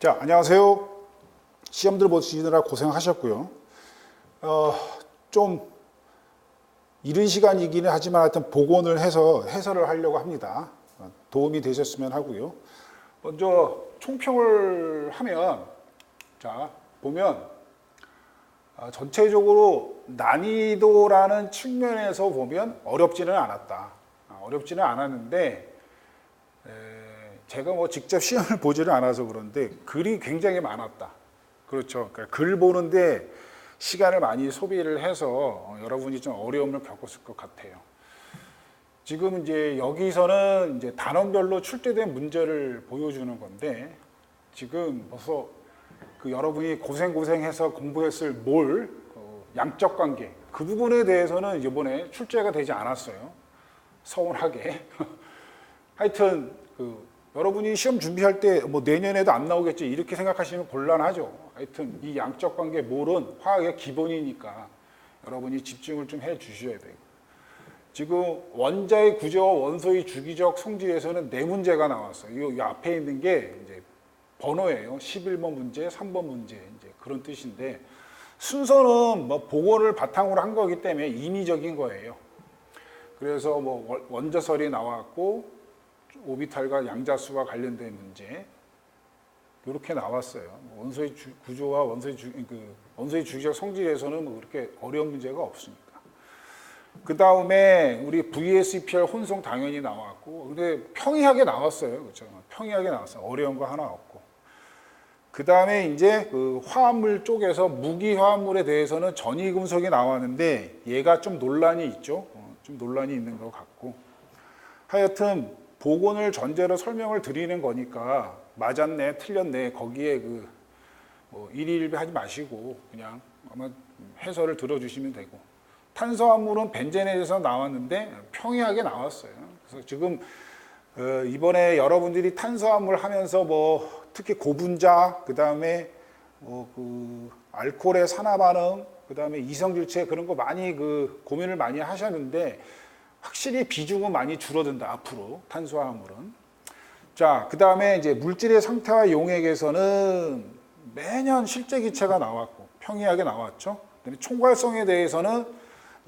자, 안녕하세요. 시험들 보시느라 고생하셨고요. 좀 이른 시간이기는 하지만 하여튼 복원을 해서 해설을 하려고 합니다. 도움이 되셨으면 하고요. 먼저 총평을 하면, 자, 보면 전체적으로 난이도라는 측면에서 보면 어렵지는 않았다. 어렵지는 않았는데 제가 뭐 직접 시험을 보지를 않아서 그런데 글이 굉장히 많았다. 그렇죠. 그러니까 글 보는데 시간을 많이 소비를 해서 여러분이 좀 어려움을 겪었을 것 같아요. 지금 이제 여기서는 이제 단원별로 출제된 문제를 보여주는 건데 지금 벌써 그 여러분이 고생해서 공부했을 양적 관계 그 부분에 대해서는 이번에 출제가 되지 않았어요. 서운하게. 하여튼 여러분이 시험 준비할 때 뭐 내년에도 안 나오겠지 이렇게 생각하시면 곤란하죠. 하여튼 이 양적 관계 몰은 화학의 기본이니까 여러분이 집중을 좀 해 주셔야 돼요. 지금 원자의 구조와 원소의 주기적 성질에서는 네 문제가 나왔어요. 이 앞에 있는 게 이제 번호예요. 11번 문제, 3번 문제 이제 그런 뜻인데 순서는 뭐 복원을 바탕으로 한 거기 때문에 인위적인 거예요. 그래서 뭐 원자설이 나왔고 오비탈과 양자수와 관련된 문제 이렇게 나왔어요. 원소의 구조와 원소의 주기적 성질에서는 뭐 그렇게 어려운 문제가 없으니까. 그 다음에 우리 VSEPR 혼성 당연히 나왔고, 근데 평이하게 나왔어요. 그렇죠? 평이하게 나왔어요. 어려운 거 하나 없고. 그 다음에 이제 그 화합물 쪽에서 무기 화합물에 대해서는 전이금속이 나왔는데 얘가 좀 논란이 있죠. 좀 논란이 있는 것 같고. 하여튼 복원을 전제로 설명을 드리는 거니까 맞았네, 틀렸네 거기에 뭐 일희일비 하지 마시고 그냥 아마 해설을 들어주시면 되고. 탄소화물은 벤젠에서 나왔는데 평이하게 나왔어요. 그래서 지금 이번에 여러분들이 탄소화물 하면서 뭐 특히 고분자, 그 다음에 알코올의 산화 반응, 그 다음에 이성질체 그런 거 많이 고민을 많이 하셨는데 확실히 비중은 많이 줄어든다 앞으로 탄소화물은. 자, 그 다음에 이제 물질의 상태와 용액에서는 매년 실제 기체가 나왔고 평이하게 나왔죠. 그다음에 총괄성에 대해서는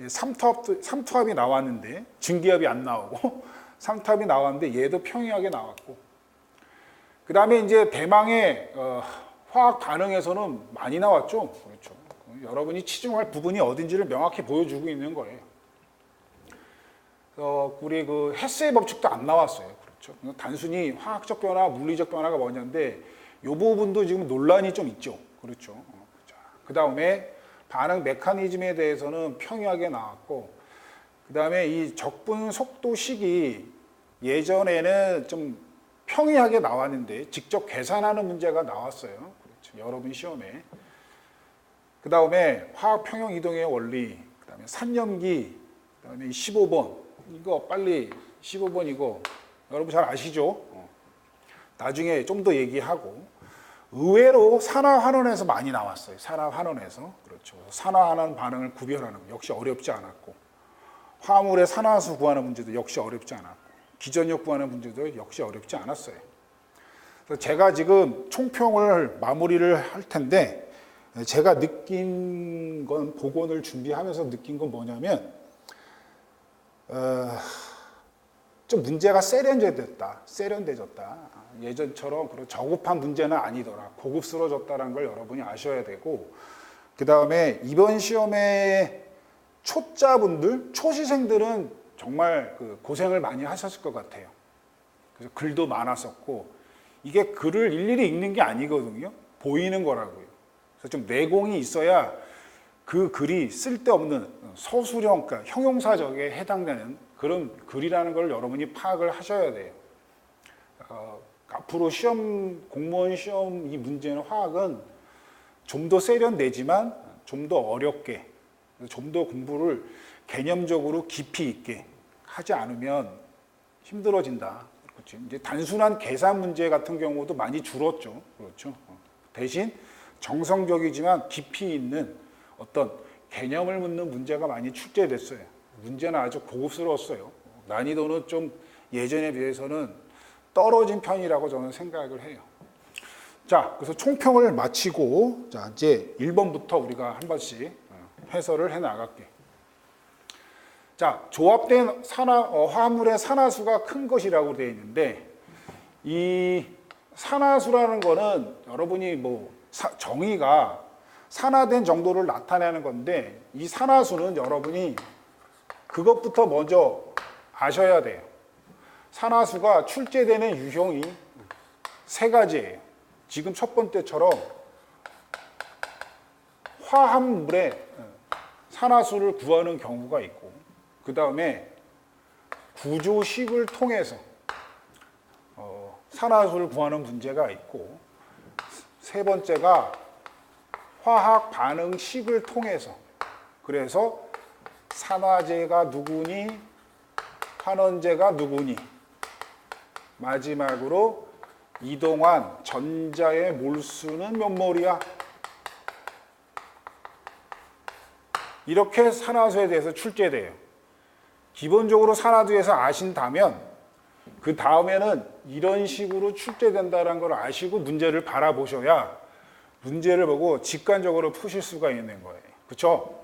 삼투압이 나왔는데 증기압이 안 나오고 삼투압이 나왔는데 얘도 평이하게 나왔고. 그 다음에 이제 대망의 화학 반응에서는 많이 나왔죠. 그렇죠. 여러분이 치중할 부분이 어딘지를 명확히 보여주고 있는 거예요. 우리 헤스의 법칙도 안 나왔어요. 그렇죠. 단순히 화학적 변화, 물리적 변화가 뭐냐인데 이 부분도 지금 논란이 좀 있죠. 그렇죠. 그 다음에 반응 메커니즘에 대해서는 평이하게 나왔고, 그 다음에 이 적분 속도식이 예전에는 좀 평이하게 나왔는데 직접 계산하는 문제가 나왔어요. 그렇죠. 여러분 시험에. 그 다음에 화학 평형 이동의 원리, 그 다음에 산염기, 그 다음에 15번. 이거 빨리 15번 이거 여러분 잘 아시죠? 나중에 좀 더 얘기하고. 의외로 산화환원에서 많이 나왔어요. 산화환원에서. 그렇죠. 산화환원 반응을 구별하는 거 역시 어렵지 않았고, 화물의 산화수 구하는 문제도 역시 어렵지 않았고, 기전력 구하는 문제도 역시 어렵지 않았어요. 그래서 제가 지금 총평을 마무리를 할 텐데 제가 느낀 건 복원을 준비하면서 느낀 건 뭐냐면 좀 문제가 세련돼졌다. 예전처럼 그런 저급한 문제는 아니더라. 고급스러워졌다는 걸 여러분이 아셔야 되고, 그 다음에 이번 시험에 초짜분들, 초시생들은 정말 고생을 많이 하셨을 것 같아요. 그래서 글도 많았었고, 이게 글을 일일이 읽는 게 아니거든요. 보이는 거라고요. 그래서 좀 내공이 있어야 그 글이 쓸데없는 서술형, 그러니까 형용사적에 해당되는 그런 글이라는 걸 여러분이 파악을 하셔야 돼요. 앞으로 공무원 시험 이 문제는 화학은 좀 더 세련되지만 좀 더 어렵게, 좀 더 공부를 개념적으로 깊이 있게 하지 않으면 힘들어진다. 그렇죠. 이제 단순한 계산 문제 같은 경우도 많이 줄었죠. 그렇죠. 대신 정성적이지만 깊이 있는 어떤 개념을 묻는 문제가 많이 출제됐어요. 문제는 아주 고급스러웠어요. 난이도는 좀 예전에 비해서는 떨어진 편이라고 저는 생각을 해요. 자, 그래서 총평을 마치고 자, 이제 1번부터 우리가 한 번씩 해설을 해 나갈게. 자, 조합된 화합물의 산화수가 큰 것이라고 되어 있는데 이 산화수라는 거는 여러분이 뭐 정의가 산화된 정도를 나타내는 건데 이 산화수는 여러분이 그것부터 먼저 아셔야 돼요. 산화수가 출제되는 유형이 세 가지예요. 지금 첫 번째처럼 화합물에 산화수를 구하는 경우가 있고 그 다음에 구조식을 통해서 산화수를 구하는 문제가 있고 세 번째가 화학 반응식을 통해서 그래서 산화제가 누구니 환원제가 누구니 마지막으로 이동한 전자의 몰수는 몇 몰이야? 이렇게 산화수에 대해서 출제돼요. 기본적으로 산화수에서 아신다면 그 다음에는 이런 식으로 출제된다는 걸 아시고 문제를 바라보셔야 문제를 보고 직관적으로 푸실 수가 있는 거예요. 그렇죠?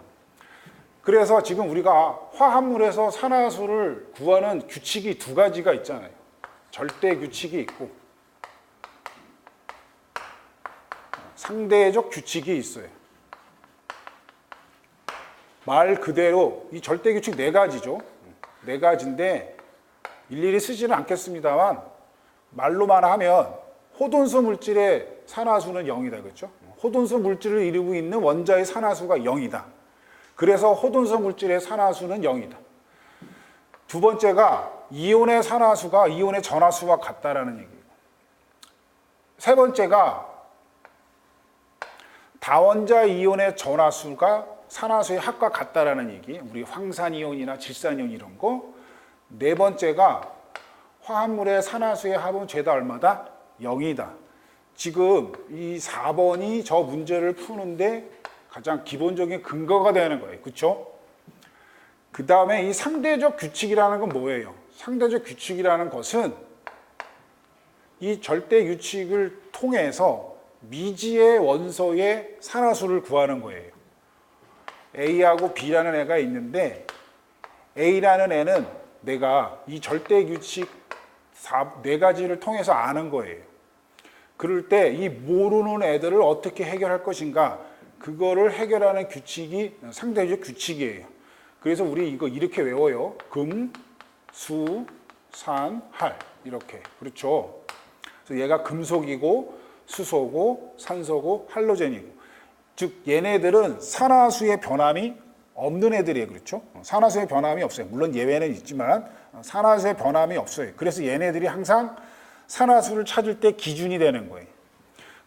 그래서 지금 우리가 화합물에서 산화수를 구하는 규칙이 두 가지가 있잖아요. 절대 규칙이 있고 상대적 규칙이 있어요. 말 그대로 이 절대 규칙 네 가지죠. 네 가지인데 일일이 쓰지는 않겠습니다만 말로만 하면 호돈수 물질의 산화수는 0이다. 그렇죠? 호돈수 물질을 이루고 있는 원자의 산화수가 0이다. 그래서 호돈수 물질의 산화수는 0이다. 두 번째가 이온의 산화수가 이온의 전화수와 같다라는 얘기예요. 세 번째가 다원자 이온의 전화수가 산화수의 합과 같다라는 얘기. 우리 황산이온이나 질산이온 이런 거. 네 번째가 화합물의 산화수의 합은 죄다 얼마다? 0이다. 지금 이 4번이 저 문제를 푸는데 가장 기본적인 근거가 되는 거예요. 그렇죠? 그 다음에 이 상대적 규칙이라는 건 뭐예요? 상대적 규칙이라는 것은 이 절대 규칙을 통해서 미지의 원소의 산화수를 구하는 거예요. A하고 B라는 애가 있는데 A라는 애는 내가 이 절대 규칙 네 가지를 통해서 아는 거예요. 그럴 때 이 모르는 애들을 어떻게 해결할 것인가 그거를 해결하는 규칙이 상대적 규칙이에요. 그래서 우리 이거 이렇게 외워요. 금, 수, 산, 할 이렇게. 그렇죠? 그래서 얘가 금속이고 수소고 산소고 할로젠이고 즉 얘네들은 산화수의 변함이 없는 애들이에요. 그렇죠? 산화수의 변함이 없어요. 물론 예외는 있지만 산화수의 변함이 없어요. 그래서 얘네들이 항상 산화수를 찾을 때 기준이 되는 거예요.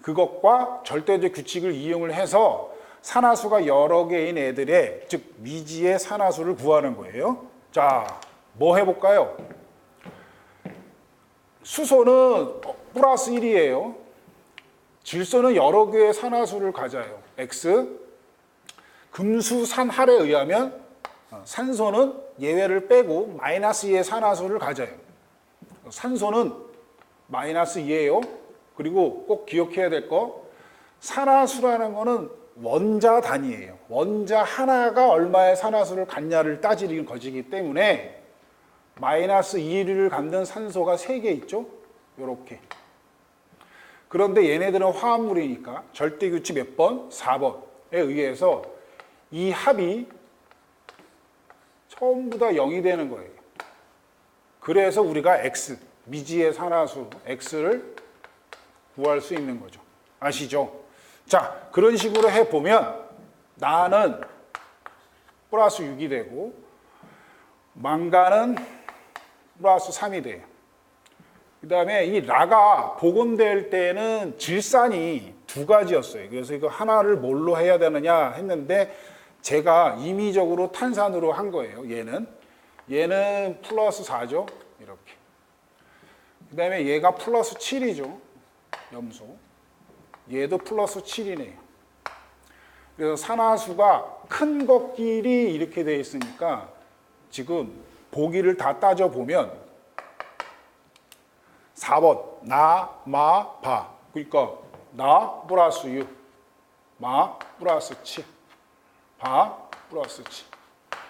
그것과 절대적 규칙을 이용을 해서 산화수가 여러 개인 애들의 즉 미지의 산화수를 구하는 거예요. 자, 뭐 해볼까요? 수소는 플러스 1이에요. 질소는 여러 개의 산화수를 가져요. X. 금수산할에 의하면 산소는 예외를 빼고 마이너스 2의 산화수를 가져요. 산소는 마이너스 2예요. 그리고 꼭 기억해야 될 거, 산화수라는 거는 원자 단위예요. 원자 하나가 얼마의 산화수를 갖냐를 따지는 것이기 때문에 마이너스 2를 갖는 산소가 3개 있죠? 요렇게. 그런데 얘네들은 화합물이니까 절대규칙 몇 번? 4번에 의해서 이 합이 전부 다 0이 되는 거예요. 그래서 우리가 X, 미지의 산화수 X를 구할 수 있는 거죠. 아시죠? 자, 그런 식으로 해보면 나는 플러스 6이 되고 망가는 플러스 3이 돼요. 그 다음에 이 라가 복원될 때는 질산이 두 가지였어요. 그래서 이거 하나를 뭘로 해야 되느냐 했는데 제가 임의적으로 탄산으로 한 거예요. 얘는 플러스 4죠. 이렇게. 그 다음에 얘가 플러스 7이죠. 염소. 얘도 플러스 7이네요. 그래서 산화수가 큰 것끼리 이렇게 되어 있으니까 지금 보기를 다 따져보면 4번 나, 마, 바. 그러니까 나 플러스 유, 마 플러스 치, 바 플러스 치.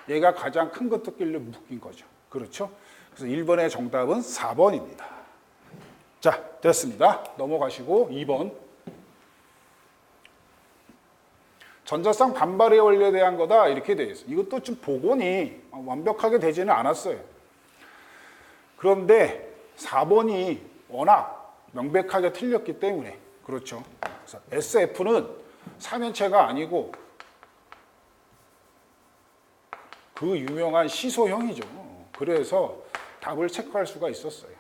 얘가 가장 큰 것도 끼려 묶인 거죠. 그렇죠? 그래서 1번의 정답은 4번입니다. 자, 됐습니다. 넘어가시고 2번. 전자쌍 반발의 원리에 대한 거다 이렇게 되어 있어요. 이것도 좀 복원이 완벽하게 되지는 않았어요. 그런데 4번이 워낙 명백하게 틀렸기 때문에 그렇죠. 그래서 SF는 3연체가 아니고 그 유명한 시소형이죠. 그래서 답을 체크할 수가 있었어요.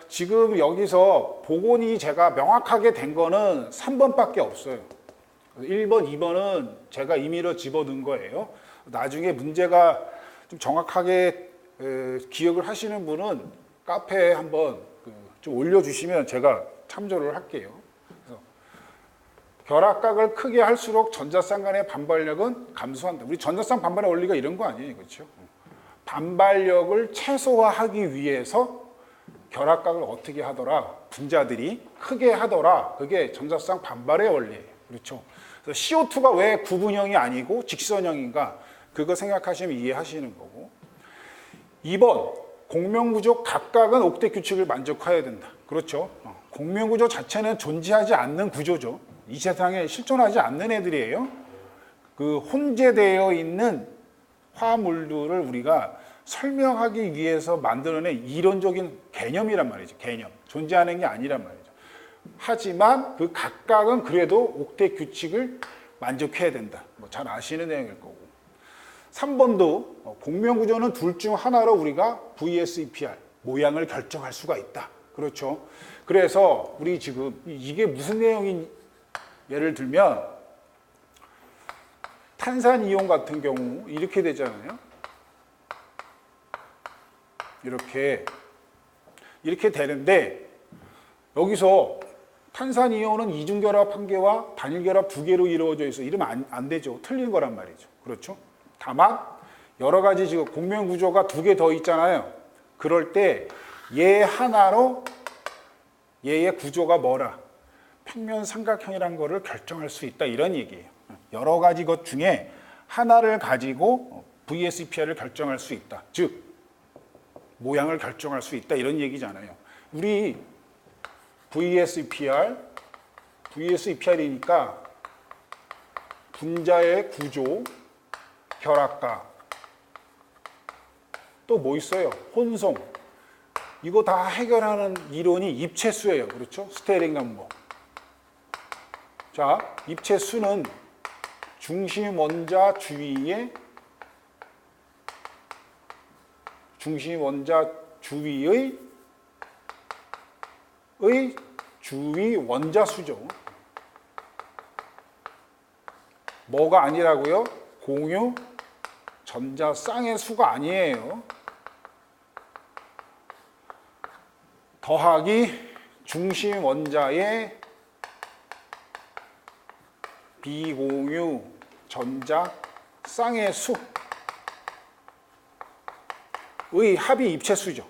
지금 여기서 복원이 제가 명확하게 된 거는 3번밖에 없어요. 1번, 2번은 제가 임의로 집어넣은 거예요. 나중에 문제가 좀 정확하게 기억을 하시는 분은 카페에 한번 좀 올려주시면 제가 참조를 할게요. 그래서 결합각을 크게 할수록 전자쌍 간의 반발력은 감소한다. 우리 전자쌍 반발의 원리가 이런 거 아니에요, 그렇죠? 반발력을 최소화하기 위해서 결합각을 어떻게 하더라? 분자들이 크게 하더라. 그게 전자쌍 반발의 원리예요, 그렇죠? 그래서 CO2가 왜 구분형이 아니고 직선형인가? 그거 생각하시면 이해하시는 거고. 2번, 공명구조 각각은 옥대 규칙을 만족해야 된다. 그렇죠? 공명구조 자체는 존재하지 않는 구조죠. 이 세상에 실존하지 않는 애들이에요. 그 혼재되어 있는 화물들을 우리가 설명하기 위해서 만들어낸 이론적인 개념이란 말이죠. 개념. 존재하는 게 아니란 말이죠. 하지만 그 각각은 그래도 옥대 규칙을 만족해야 된다. 뭐 잘 아시는 내용일 거고. 3번도 공명구조는 둘 중 하나로 우리가 VSEPR 모양을 결정할 수가 있다. 그렇죠. 그래서 우리 지금 이게 무슨 내용인 예를 들면 탄산이온 같은 경우 이렇게 되잖아요. 이렇게 되는데 여기서 탄산이온은 이중결합 한 개와 단일결합 두 개로 이루어져 있어. 이러면 안 되죠. 틀린 거란 말이죠. 그렇죠. 다만 여러 가지 지금 공명구조가 두 개 더 있잖아요. 그럴 때 얘 하나로 얘의 구조가 뭐라? 평면 삼각형이라는 거를 결정할 수 있다. 이런 얘기예요. 여러 가지 것 중에 하나를 가지고 VSEPR을 결정할 수 있다. 즉 모양을 결정할 수 있다. 이런 얘기잖아요. 우리 VSEPR이니까 분자의 구조, 결합각, 또 뭐 있어요? 혼성. 이거 다 해결하는 이론이 입체수예요. 그렇죠? 스테링 넘버. 자, 입체수는 중심 원자 주위의 주위 원자 수죠. 뭐가 아니라고요? 공유 전자쌍의 수가 아니에요. 더하기 중심 원자의 비공유 전자쌍의 수의 합이 입체수죠.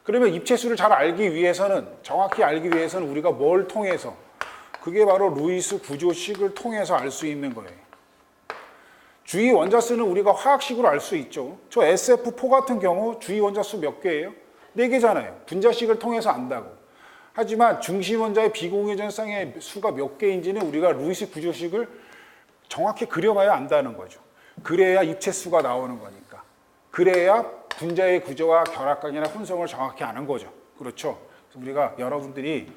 그러면 입체수를 잘 알기 위해서는, 정확히 알기 위해서는 우리가 뭘 통해서? 그게 바로 루이스 구조식을 통해서 알 수 있는 거예요. 주위 원자수는 우리가 화학식으로 알 수 있죠. 저 SF4 같은 경우 주위 원자수 몇 개예요? 4개잖아요. 분자식을 통해서 안다고. 하지만 중심 원자의 비공유 전자쌍의 수가 몇 개인지는 우리가 루이스 구조식을 정확히 그려봐야 안다는 거죠. 그래야 입체수가 나오는 거니까. 그래야 분자의 구조와 결합각이나 혼성을 정확히 아는 거죠. 그렇죠? 그래서 우리가 여러분들이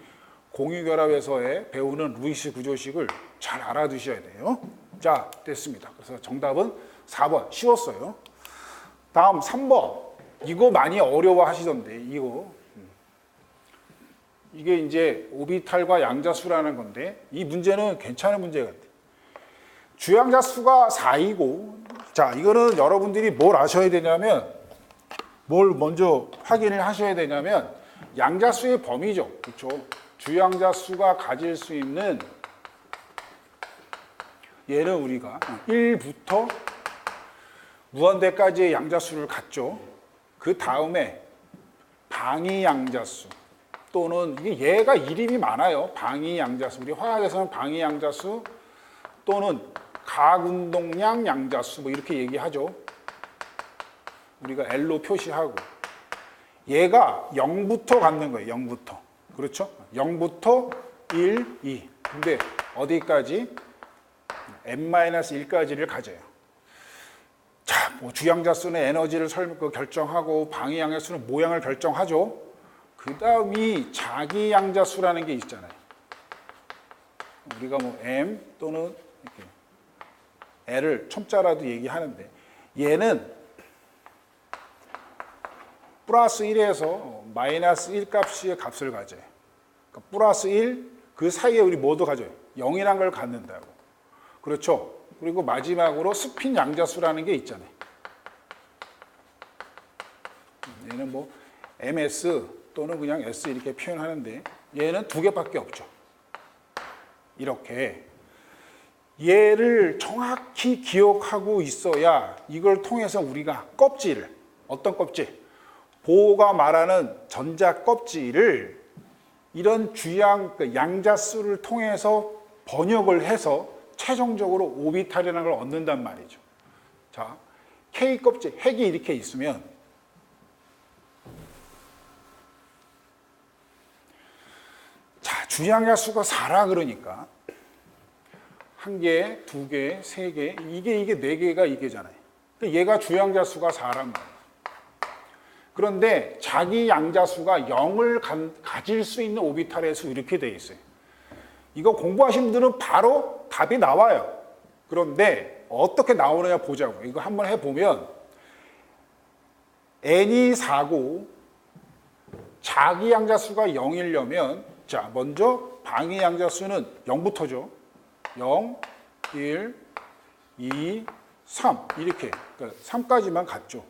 공유결합에서의 배우는 루이스 구조식을 잘 알아두셔야 돼요. 자, 됐습니다. 그래서 정답은 4번. 쉬웠어요. 다음 3번. 이거 많이 어려워하시던데, 이거. 이게 이제 오비탈과 양자수라는 건데, 이 문제는 괜찮은 문제 같아요. 주양자수가 4이고, 자, 이거는 여러분들이 뭘 아셔야 되냐면, 뭘 먼저 확인을 하셔야 되냐면, 양자수의 범위죠. 그렇죠? 주양자수가 가질 수 있는, 얘는 우리가 1부터 무한대까지의 양자수를 갖죠. 그 다음에 방위 양자수, 또는 이게 얘가 이름이 많아요. 방위양자수. 우리 화학에서는 방위양자수 또는 가운동량 양자수 뭐 이렇게 얘기하죠. 우리가 L로 표시하고 얘가 0부터 갖는 거예요. 0부터. 그렇죠? 0부터 1, 2. 근데 어디까지? n-1까지를 가져요. 자, 뭐 주양자수는 에너지를 결정하고 방위양자수는 모양을 결정하죠. 그 다음이 자기양자수라는 게 있잖아요. 우리가 뭐 M 또는 이렇게 L을 첨자라도 얘기하는데 얘는 플러스 1에서 마이너스 1 값의 값을 가져요. 그러니까 플러스 1, 그 사이에 우리 뭐도 가져요? 0이란 걸 갖는다고. 그렇죠? 그리고 마지막으로 스핀 양자수라는 게 있잖아요. 얘는 뭐 ms 또는 그냥 s 이렇게 표현하는데 얘는 두 개밖에 없죠. 이렇게 얘를 정확히 기억하고 있어야 이걸 통해서 우리가 껍질을, 어떤 껍질? 보호가 말하는 전자 껍질을 이런 주양, 양자수를 통해서 번역을 해서 최종적으로 오비탈이라는 걸 얻는단 말이죠. 자, K 껍질, 핵이 이렇게 있으면 자, 주양자수가 4라 그러니까 한 개, 두 개, 세 개, 이게 네 개가 이게잖아요. 얘가 주양자수가 4란 말이에요. 그런데 자기 양자수가 0을 가질 수 있는 오비탈의 수 이렇게 돼 있어요. 이거 공부하신 분들은 바로 답이 나와요. 그런데 어떻게 나오느냐 보자고. 이거 한번 해보면 n이 4고 자기 양자수가 0이려면 자, 먼저 방위 양자수는 0부터죠. 0, 1, 2, 3 이렇게 그러니까 3까지만 갔죠.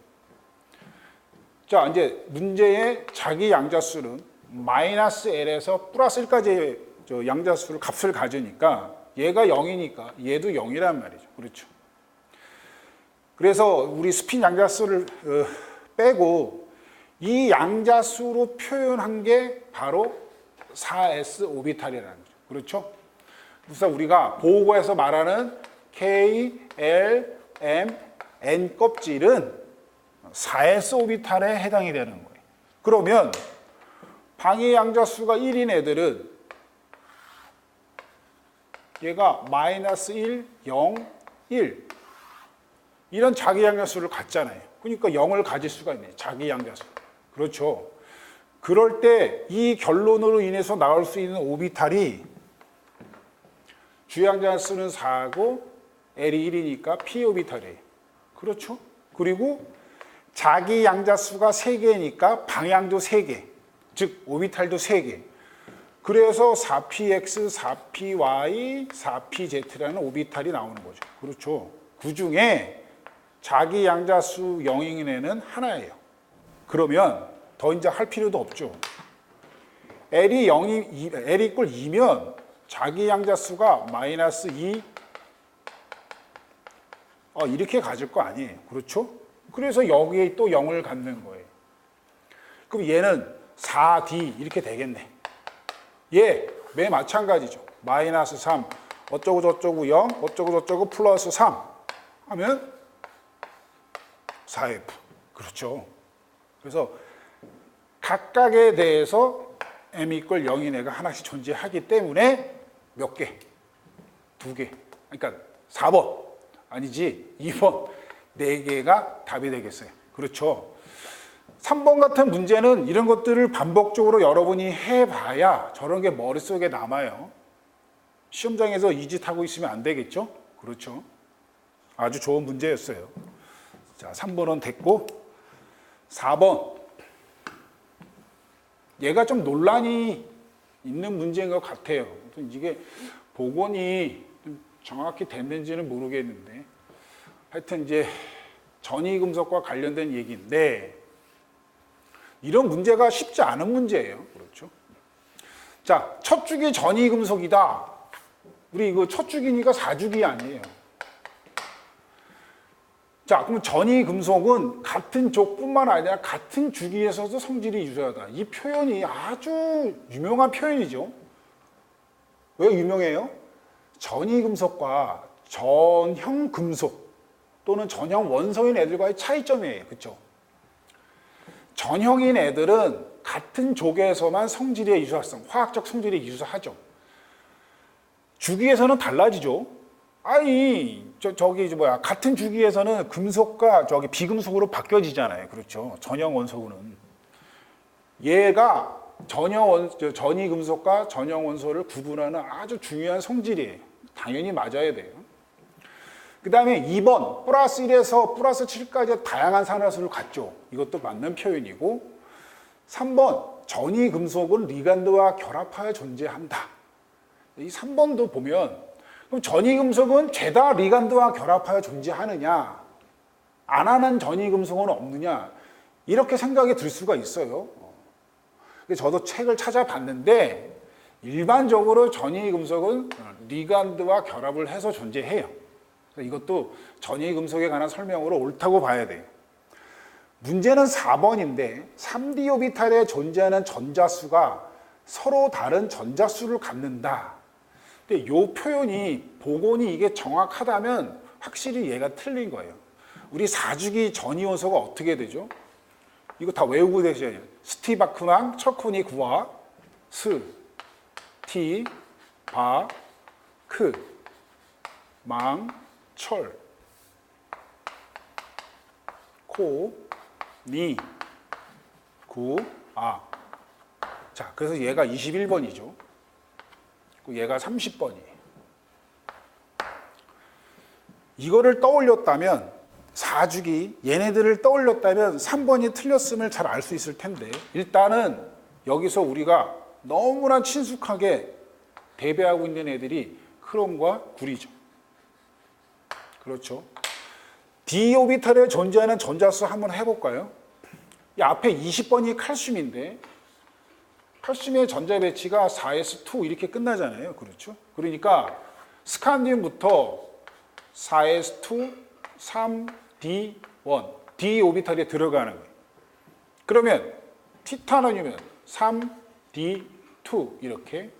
자, 이제 문제의 자기 양자수는 마이너스 L에서 플러스 1까지의 양자수를 값을 가지니까 얘가 0이니까 얘도 0이란 말이죠. 그렇죠. 그래서 우리 스핀 양자수를 빼고 이 양자수로 표현한 게 바로 4s 오비탈이라는 거죠. 그렇죠? 그래서 우리가 보고에서 말하는 K, L, M, N 껍질은 4s 오비탈에 해당이 되는 거예요. 그러면 방위 양자수가 1인 애들은 얘가 마이너스 1, 0, 1 이런 자기 양자수를 갖잖아요. 그러니까 0을 가질 수가 있네요. 자기 양자수. 그렇죠. 그럴 때 이 결론으로 인해서 나올 수 있는 오비탈이 주양자수는 4고 L이 1이니까 P 오비탈이에요. 그렇죠. 그리고 자기 양자수가 3개니까 방향도 3개, 즉 오비탈도 3개. 그래서 4px, 4py, 4pz라는 오비탈이 나오는 거죠. 그렇죠. 그 중에 자기 양자수 0인 애는 하나예요. 그러면 더 이제 할 필요도 없죠. L이 0이, L 이꼴 2면 자기 양자수가 마이너스 2, 이렇게 가질 거 아니에요. 그렇죠? 그래서 여기에 또 0을 갖는 거예요. 그럼 얘는 4D 이렇게 되겠네. 얘, 매 마찬가지죠. 마이너스 3, 어쩌고 저쩌고 0, 어쩌고 저쩌고 플러스 3 하면 4F. 그렇죠. 그래서 각각에 대해서 M 이퀄 0인 애가 하나씩 존재하기 때문에 몇 개? 2개. 그러니까 4번. 아니지. 2번. 4개가 답이 되겠어요. 그렇죠. 3번 같은 문제는 이런 것들을 반복적으로 여러분이 해봐야 저런 게 머릿속에 남아요. 시험장에서 이 짓 하고 있으면 안 되겠죠? 그렇죠. 아주 좋은 문제였어요. 자, 3번은 됐고 4번. 얘가 좀 논란이 있는 문제인 것 같아요. 이게 복원이 좀 정확히 됐는지는 모르겠는데 하여튼 이제 전이금속과 관련된 얘기인데 이런 문제가 쉽지 않은 문제예요. 그렇죠? 자, 첫 주기 전이금속이다. 우리 이거 첫 주기니까 4주기 아니에요. 자, 그럼 전이 금속은 같은 족뿐만 아니라 같은 주기에서도 성질이 유사하다. 이 표현이 아주 유명한 표현이죠. 왜 유명해요? 전이 금속과 전형 금속 또는 전형 원소인 애들과의 차이점이에요. 그렇죠? 전형인 애들은 같은 족에서만 성질의 유사성, 화학적 성질이 유사하죠. 주기에서는 달라지죠. 아니, 같은 주기에서는 금속과 비금속으로 바뀌어지잖아요. 그렇죠. 전형 원소는. 얘가 전이 금속과 전형 원소를 구분하는 아주 중요한 성질이에요. 당연히 맞아야 돼요. 그 다음에 2번, 플러스 1에서 플러스 7까지 다양한 산화수를 갖죠. 이것도 맞는 표현이고, 3번, 전이 금속은 리간드와 결합하여 존재한다. 이 3번도 보면, 그럼 전이 금속은 죄다 리간드와 결합하여 존재하느냐, 안 하는 전이 금속은 없느냐, 이렇게 생각이 들 수가 있어요. 저도 책을 찾아봤는데, 일반적으로 전이 금속은 리간드와 결합을 해서 존재해요. 이것도 전이 금속에 관한 설명으로 옳다고 봐야 돼요. 문제는 4번인데 3D 오비탈에 존재하는 전자수가 서로 다른 전자수를 갖는다. 근데 이 표현이 복원이 이게 정확하다면 확실히 얘가 틀린 거예요. 우리 4주기 전이원소가 어떻게 되죠? 이거 다 외우고 계셔야 돼요. 스티바크망, 철코니 구화, 스, 티, 바, 크, 망, 철, 코, 니, 구, 아. 자, 그래서 얘가 21번이죠. 얘가 30번이에요. 이거를 떠올렸다면 4주기 얘네들을 떠올렸다면 3번이 틀렸음을 잘 알 수 있을 텐데 일단은 여기서 우리가 너무나 친숙하게 대비하고 있는 애들이 크롬과 구리죠. 그렇죠. d 오비탈에 존재하는 전자수 한번 해볼까요? 이 앞에 20번이 칼슘인데 칼슘의 전자 배치가 4s2 이렇게 끝나잖아요. 그렇죠. 그러니까 스칸디움부터 4s2, 3d1, d 오비탈에 들어가는 거예요. 그러면 티타늄이면 3d2 이렇게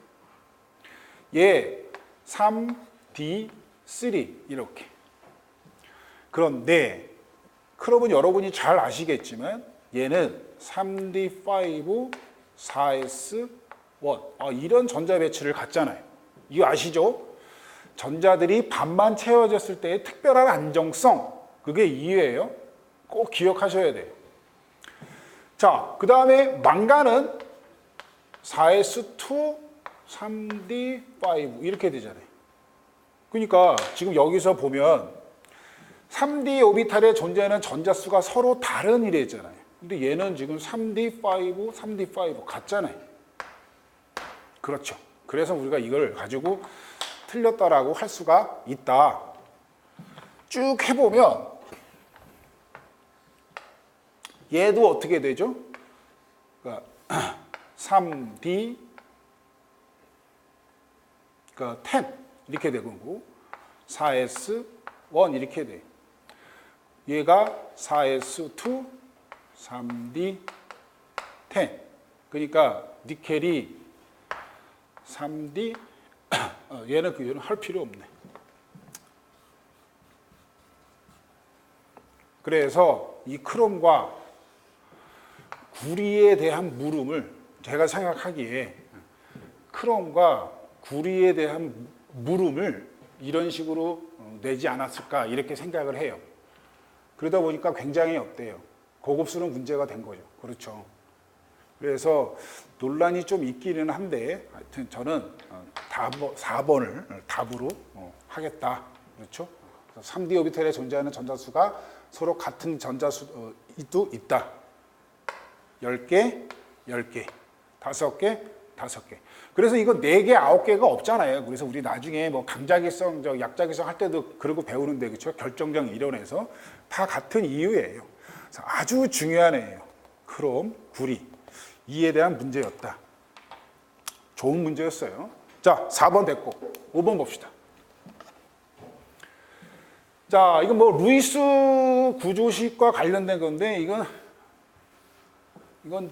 얘 3d3 이렇게. 그런데 크롬은 여러분이 잘 아시겠지만 얘는 3d5, 4s1 이런 전자 배치를 갖잖아요. 이거 아시죠? 전자들이 반만 채워졌을 때의 특별한 안정성, 그게 이유예요. 꼭 기억하셔야 돼요. 자, 그 다음에 망간은 4s2, 3d5 이렇게 되잖아요. 그러니까 지금 여기서 보면 3D 오비탈에 존재하는 전자수가 서로 다른 이랬잖아요. 근데 얘는 지금 3D5, 3D5 같잖아요. 그렇죠. 그래서 우리가 이걸 가지고 틀렸다라고 할 수가 있다. 쭉 해보면 얘도 어떻게 되죠? 그러니까 3D, 그러니까 10 이렇게 되고 4S1 이렇게 돼요. 얘가 4s2, 3d, 10. 그러니까 니켈이 3d, 얘는 할 필요 없네. 그래서 이 크롬과 구리에 대한 물음을 제가 생각하기에 크롬과 구리에 대한 물음을 이런 식으로 내지 않았을까 이렇게 생각을 해요. 그러다 보니까 굉장히 어때요? 고급수는 문제가 된 거죠. 그렇죠. 그래서 논란이 좀 있기는 한데 하여튼 저는 4번을 답으로 하겠다. 그렇죠. 3D 오비탈에 존재하는 전자수가 서로 같은 전자수도 있다. 10개, 10개, 5개, 5개. 그래서 이거 4개, 9개가 없잖아요. 그래서 우리 나중에 뭐 강자기성, 약자기성 할 때도 그러고 배우는데, 그렇죠? 결정적 이론에서 다 같은 이유예요. 아주 중요한 애예요. 크롬, 구리. 이에 대한 문제였다. 좋은 문제였어요. 자, 4번 됐고 5번 봅시다. 자, 이건 뭐 루이스 구조식과 관련된 건데 이건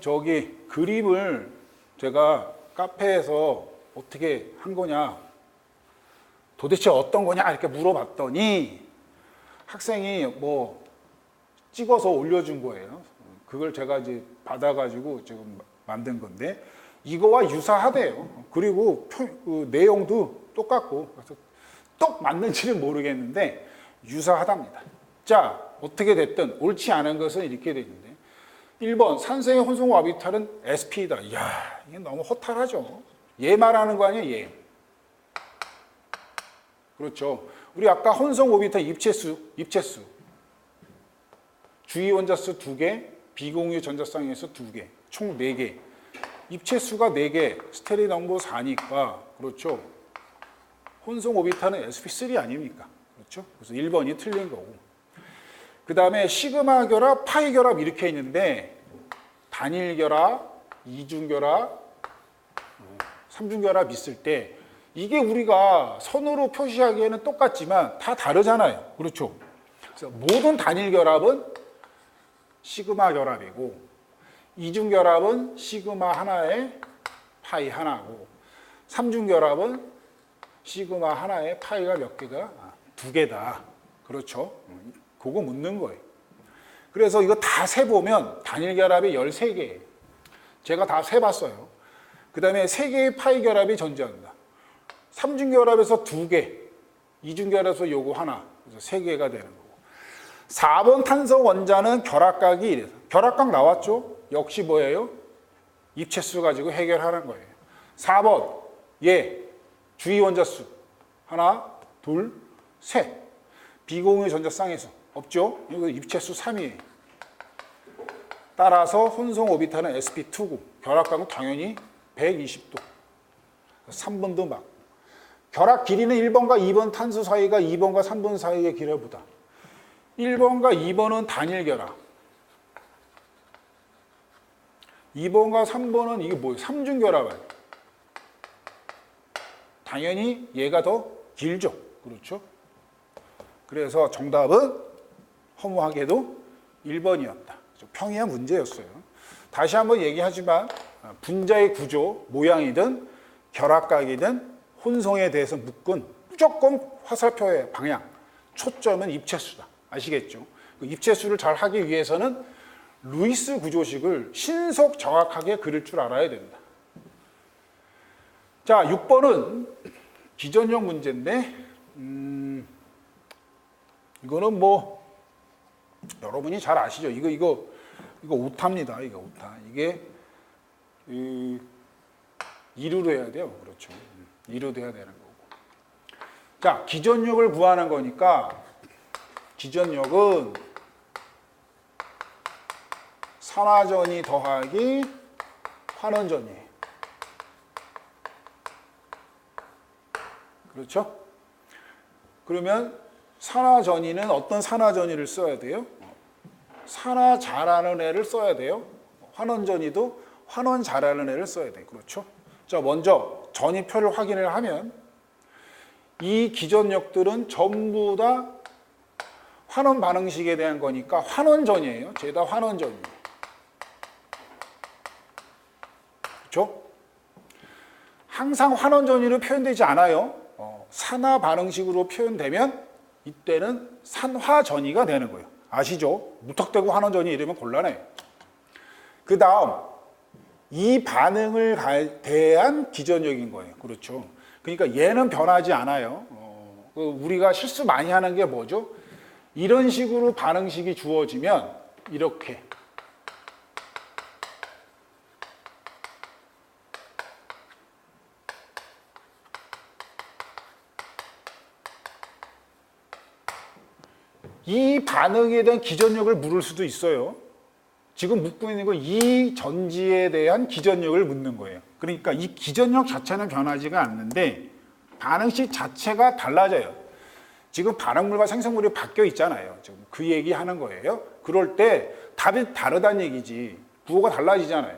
저기 그림을 제가 카페에서 어떻게 한 거냐, 도대체 어떤 거냐 이렇게 물어봤더니 학생이 뭐 찍어서 올려준 거예요. 그걸 제가 이제 받아가지고 지금 만든 건데 이거와 유사하대요. 그리고 그 내용도 똑같고, 그래서 똑 맞는지는 모르겠는데 유사하답니다. 자, 어떻게 됐든 옳지 않은 것은 이렇게 돼 있는데 1번 산성의 혼성 와비탈은 SP다. 이야, 이게 너무 허탈하죠. 얘 말하는 거 아니에요, 얘. 그렇죠. 우리 아까 혼성 오비탈 입체수. 주위 원자수 2개, 비공유 전자쌍에서 2개, 총 4개. 입체수가 4개, 스테리 넘버 4니까, 그렇죠. 혼성 오비탈은 sp3 아닙니까? 그렇죠. 그래서 1번이 틀린 거고. 그 다음에 시그마 결합, 파이 결합 이렇게 있는데 단일 결합, 이중 결합, 삼중 결합 있을 때 이게 우리가 선으로 표시하기에는 똑같지만 다 다르잖아요. 그렇죠. 그래서 모든 단일 결합은 시그마 결합이고 이중 결합은 시그마 하나에 파이 하나고 삼중 결합은 시그마 하나에 파이가 몇 개가? 2개다. 그렇죠. 그거 묻는 거예요. 그래서 이거 다 세보면 단일 결합이 13개예요. 제가 다 세봤어요. 그 다음에 3개의 파이 결합이 존재한다. 삼중 결합에서 2개, 이중 결합에서 요거 하나, 그래서 3개가 되는 거고. 4번 탄성 원자는 결합각이 이래서. 결합각 나왔죠? 역시 뭐예요? 입체수 가지고 해결하는 거예요. 4번, 주위 원자수. 하나, 둘, 셋. 비공유 전자쌍에서. 없죠? 이거 입체수 3이에요. 따라서 혼성 오비탈은 sp2고, 결합각은 당연히 120도. 3번도 막. 결합 길이는 1번과 2번 탄소 사이가 2번과 3번 사이의 길이보다. 1번과 2번은 단일 결합. 2번과 3번은 이게 뭐예요? 삼중 결합이에요. 당연히 얘가 더 길죠. 그렇죠? 그래서 정답은 허무하게도 1번이었다. 평이한 문제였어요. 다시 한번 얘기하지만 분자의 구조, 모양이든 결합각이든 혼성에 대해서 묶은 무조건 화살표의 방향, 초점은 입체수다. 아시겠죠? 그 입체수를 잘 하기 위해서는 루이스 구조식을 신속 정확하게 그릴 줄 알아야 된다. 자, 6번은 기전형 문제인데 이거는 뭐 여러분이 잘 아시죠? 이거 오타입니다. 이거 오타. 이게 이루로 해야 돼요. 그렇죠. 이루도 해야 되는 거고. 자, 기전력을 구하는 거니까 기전력은 산화전이 더하기 환원전이에요. 그렇죠? 그러면 산화전이는 어떤 산화전이를 써야 돼요? 산화 잘하는 애를 써야 돼요. 환원전이도 환원 잘하는 애를 써야 돼요. 그렇죠? 자, 먼저 전이표를 확인을 하면 이 기전력들은 전부 다 환원 반응식에 대한 거니까 환원전이에요. 죄다 환원전이에요. 그렇죠? 항상 환원전이로 표현되지 않아요. 산화 반응식으로 표현되면 이때는 산화전이가 되는 거예요. 아시죠? 무턱대고 환원전이 이러면 곤란해요. 그 다음 이 반응을 대한 기전력인 거예요. 그렇죠? 그러니까 얘는 변하지 않아요. 우리가 실수 많이 하는 게 뭐죠? 이런 식으로 반응식이 주어지면 이렇게 이 반응에 대한 기전력을 물을 수도 있어요. 지금 묻고 있는 건 이 전지에 대한 기전력을 묻는 거예요. 그러니까 이 기전력 자체는 변하지가 않는데 반응식 자체가 달라져요. 지금 반응물과 생성물이 바뀌어 있잖아요. 지금 그 얘기 하는 거예요. 그럴 때 답이 다르다는 얘기지. 구호가 달라지잖아요.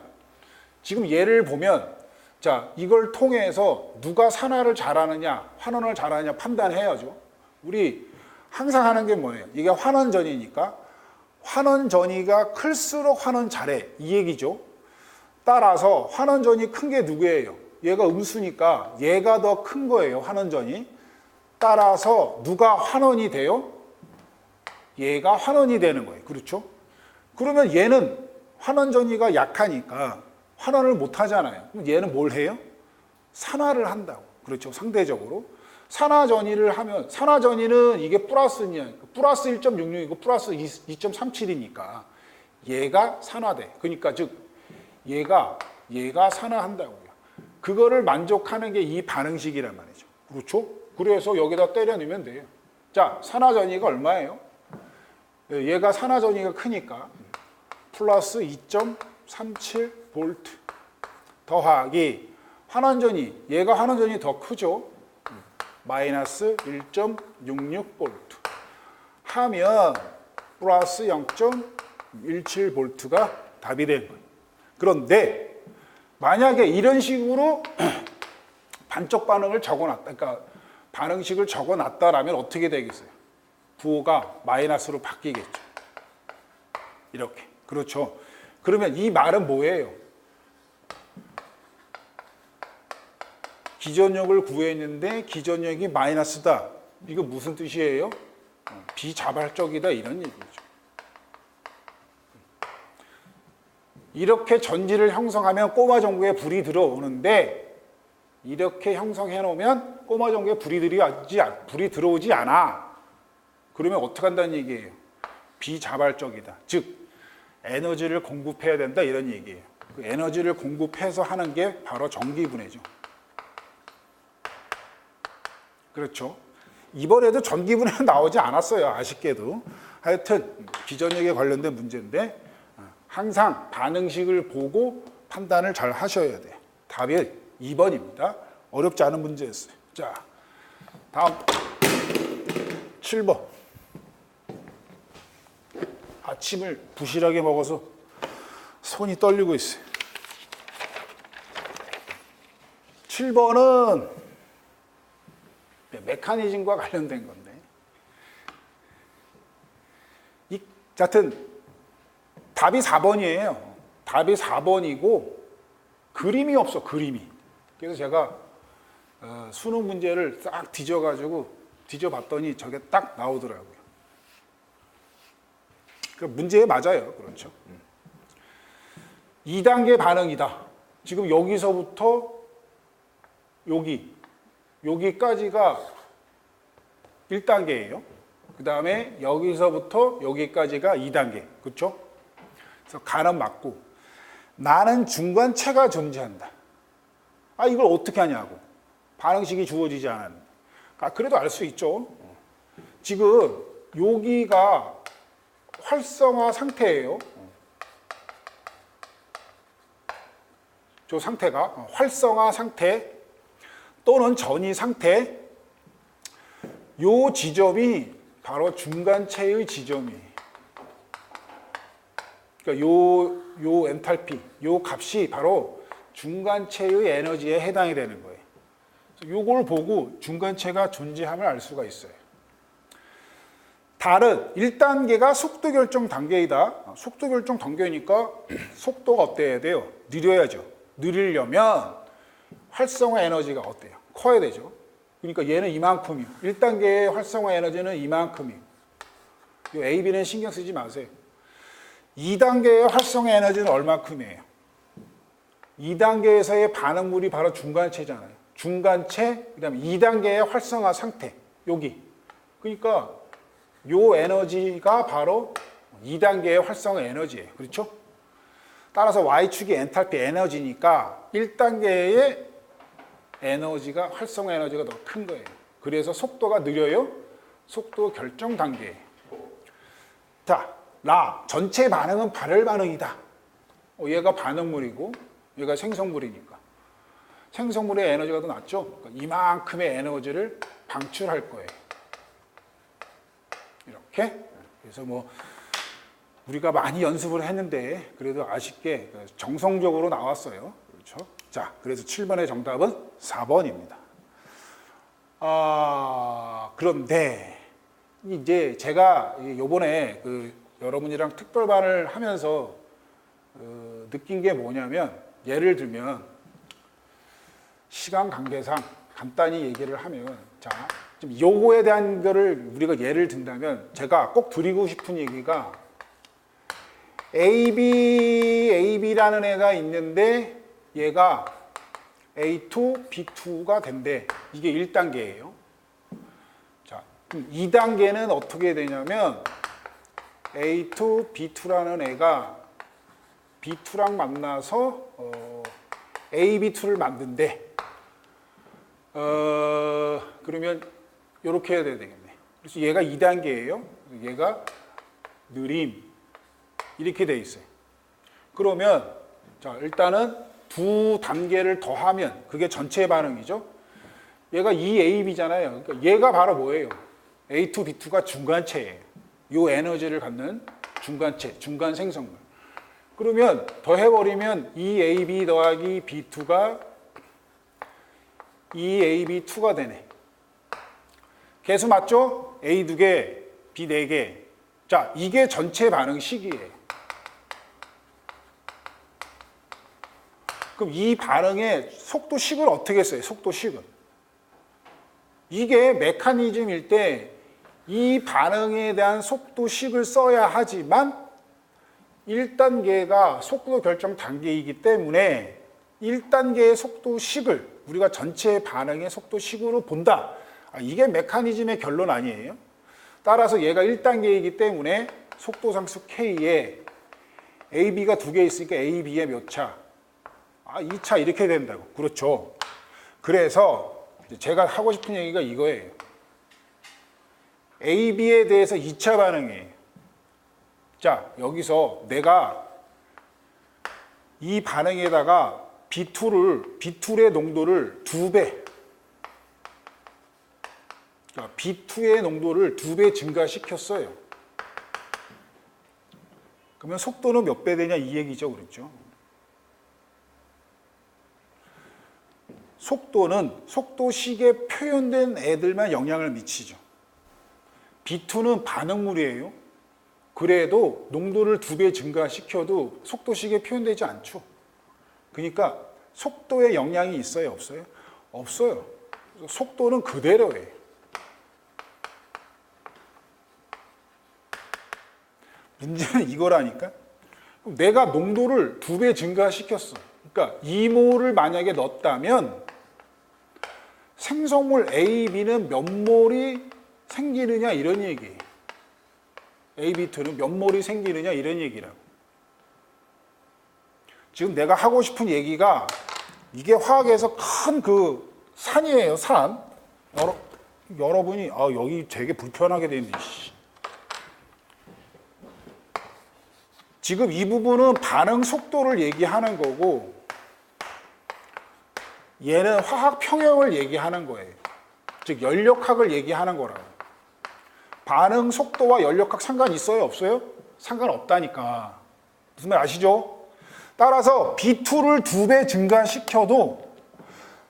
지금 예를 보면 자, 이걸 통해서 누가 산화를 잘하느냐, 환원을 잘하느냐 판단해야죠. 우리 항상 하는 게 뭐예요? 이게 환원전이니까 환원전이가 클수록 환원 잘해 이 얘기죠. 따라서 환원전이 큰 게 누구예요? 얘가 음수니까 얘가 더 큰 거예요. 환원전이. 따라서 누가 환원이 돼요? 얘가 환원이 되는 거예요. 그렇죠? 그러면 얘는 환원전이가 약하니까 환원을 못 하잖아요. 그럼 얘는 뭘 해요? 산화를 한다고. 그렇죠? 상대적으로. 산화전이를 하면 산화전이는 이게 플러스냐? 플러스 1.66이고 플러스 2.37이니까 얘가 산화돼. 그러니까 즉 얘가 산화한다고요. 그거를 만족하는 게 이 반응식이란 말이죠. 그렇죠? 그래서 여기다 때려 넣으면 돼요. 자, 산화전이가 얼마예요? 얘가 산화전이가 크니까 플러스 2.37V 더하기 환원전이 얘가 환원전이 더 크죠. 마이너스 1.66V 하면 플러스 0.17V가 답이 되는 거예요. 그런데 만약에 이런 식으로 반쪽 반응을 적어놨다, 그러니까 반응식을 적어놨다라면 어떻게 되겠어요? 부호가 마이너스로 바뀌겠죠. 이렇게. 그렇죠. 그러면 이 말은 뭐예요? 기전력을 구했는데 기전력이 마이너스다. 이거 무슨 뜻이에요? 비자발적이다 이런 얘기죠. 이렇게 전지를 형성하면 꼬마 전구에 불이 들어오는데 이렇게 형성해 놓으면 꼬마 전구에 불이 들어오지 않아. 그러면 어떻게 한다는 얘기예요? 비자발적이다. 즉 에너지를 공급해야 된다 이런 얘기예요. 그 에너지를 공급해서 하는 게 바로 전기분해죠. 그렇죠. 이번에도 전기분해는 나오지 않았어요. 아쉽게도. 하여튼 기전력에 관련된 문제인데 항상 반응식을 보고 판단을 잘 하셔야 돼요. 답이 2번입니다. 어렵지 않은 문제였어요. 자, 다음 7번. 아침을 부실하게 먹어서 손이 떨리고 있어요. 7번은 메커니즘과 관련된 건데 하여튼 답이 4번이에요. 답이 4번이고 그림이 없어. 그림이. 그래서 제가 수능 문제를 싹 뒤져봤더니 저게 딱 나오더라고요. 그 문제에 맞아요. 그렇죠. 2단계 반응이다. 지금 여기서부터 여기까지가 1단계예요. 그 다음에 여기서부터 여기까지가 2단계. 그렇죠? 그래서 간은 맞고 나는 중간체가 존재한다. 아, 이걸 어떻게 하냐고. 반응식이 주어지지 않았는데. 아, 그래도 알 수 있죠. 지금 여기가 활성화 상태예요. 저 상태가 활성화 상태 또는 전이 상태. 요 지점이 바로 중간체의 지점이에요. 그러니까 요 엔탈피, 요 값이 바로 중간체의 에너지에 해당이 되는 거예요. 요걸 보고 중간체가 존재함을 알 수가 있어요. 다른 1단계가 속도 결정 단계이다. 속도 결정 단계니까 속도가 어때야 돼요? 느려야죠. 느리려면 활성화 에너지가 어때요? 커야 되죠. 그러니까 얘는 이만큼이요. 1단계의 활성화 에너지는 이만큼이요. 이 A, B는 신경 쓰지 마세요. 2단계의 활성화 에너지는 얼마큼이에요? 2단계에서의 반응물이 바로 중간체잖아요. 중간체, 그 다음에 2단계의 활성화 상태, 여기. 그러니까 요 에너지가 바로 2단계의 활성화 에너지예요. 그렇죠? 따라서 Y축이 엔탈피 에너지니까 1단계의 에너지가, 활성화 에너지가 더 큰 거예요. 그래서 속도가 느려요. 속도 결정 단계예요. 자, 전체 반응은 발열 반응이다. 얘가 반응물이고 얘가 생성물이니까. 생성물의 에너지가 더 낮죠? 그러니까 이만큼의 에너지를 방출할 거예요. 이렇게. 그래서 뭐 우리가 많이 연습을 했는데 그래도 아쉽게 정성적으로 나왔어요. 그렇죠? 자, 그래서 7번의 정답은 4번입니다. 그런데 이제 제가 요번에 그 여러분이랑 특별반을 하면서 느낀 게 뭐냐면, 예를 들면 시간 관계상 간단히 얘기를 하면, 자, 좀 요거에 대한 거를 우리가 예를 든다면, 제가 꼭 드리고 싶은 얘기가 AB라는 애가 있는데 얘가 A2, B2가 된대. 이게 1단계예요. 자, 그럼 2단계는 어떻게 되냐면 A2, B2라는 애가 B2랑 만나서 AB2를 만든대. 그러면 이렇게 해야 되겠네. 그래서 얘가 2단계예요. 얘가 느림. 이렇게 돼 있어요. 그러면 자, 일단은 두 단계를 더하면 그게 전체 반응이죠. 얘가 2AB잖아요. 그러니까 얘가 바로 뭐예요? A2, B2가 중간체예요. 이 에너지를 갖는 중간체, 중간 생성물. 그러면 더해버리면 2AB 더하기 B2가 2AB2가 되네. 개수 맞죠? A 2개, B 4개. 자, 이게 전체 반응식이에요. 그럼 이 반응의 속도식을 어떻게 써요? 속도식은. 이게 메커니즘일 때 이 반응에 대한 속도식을 써야 하지만 1단계가 속도 결정 단계이기 때문에 1단계의 속도식을 우리가 전체 반응의 속도식으로 본다. 이게 메커니즘의 결론 아니에요? 따라서 얘가 1단계이기 때문에 속도상수 K에 AB가 2개 있으니까 AB의 몇 차? 2차 이렇게 된다고. 그렇죠. 그래서 제가 하고 싶은 얘기가 이거예요. AB에 대해서 2차 반응이에요. 자, 여기서 내가 이 반응에다가 B2의 농도를 2배, 그러니까 B2의 농도를 2배 증가시켰어요. 그러면 속도는 몇 배 되냐 이 얘기죠. 그렇죠. 속도는 속도식에 표현된 애들만 영향을 미치죠. B2는 반응물이에요. 그래도 농도를 2배 증가시켜도 속도식에 표현되지 않죠. 그러니까 속도에 영향이 있어요? 없어요? 없어요. 속도는 그대로예요. 문제는 이거라니까. 내가 농도를 2배 증가시켰어. 그러니까 2몰을 만약에 넣었다면 생성물 A, B는 몇 몰이 생기느냐 이런 얘기예요. A, B2는 몇 몰이 생기느냐 이런 얘기라고. 지금 내가 하고 싶은 얘기가 이게 화학에서 큰 그 산이에요. 산. 여러분이 여기 되게 불편하게 돼 있네. 지금 이 부분은 반응 속도를 얘기하는 거고 얘는 화학 평형을 얘기하는 거예요. 즉 연력학을 얘기하는 거라고. 반응 속도와 연력학 상관 있어요? 없어요? 상관없다니까. 무슨 말 아시죠? 따라서 B2를 2배 증가시켜도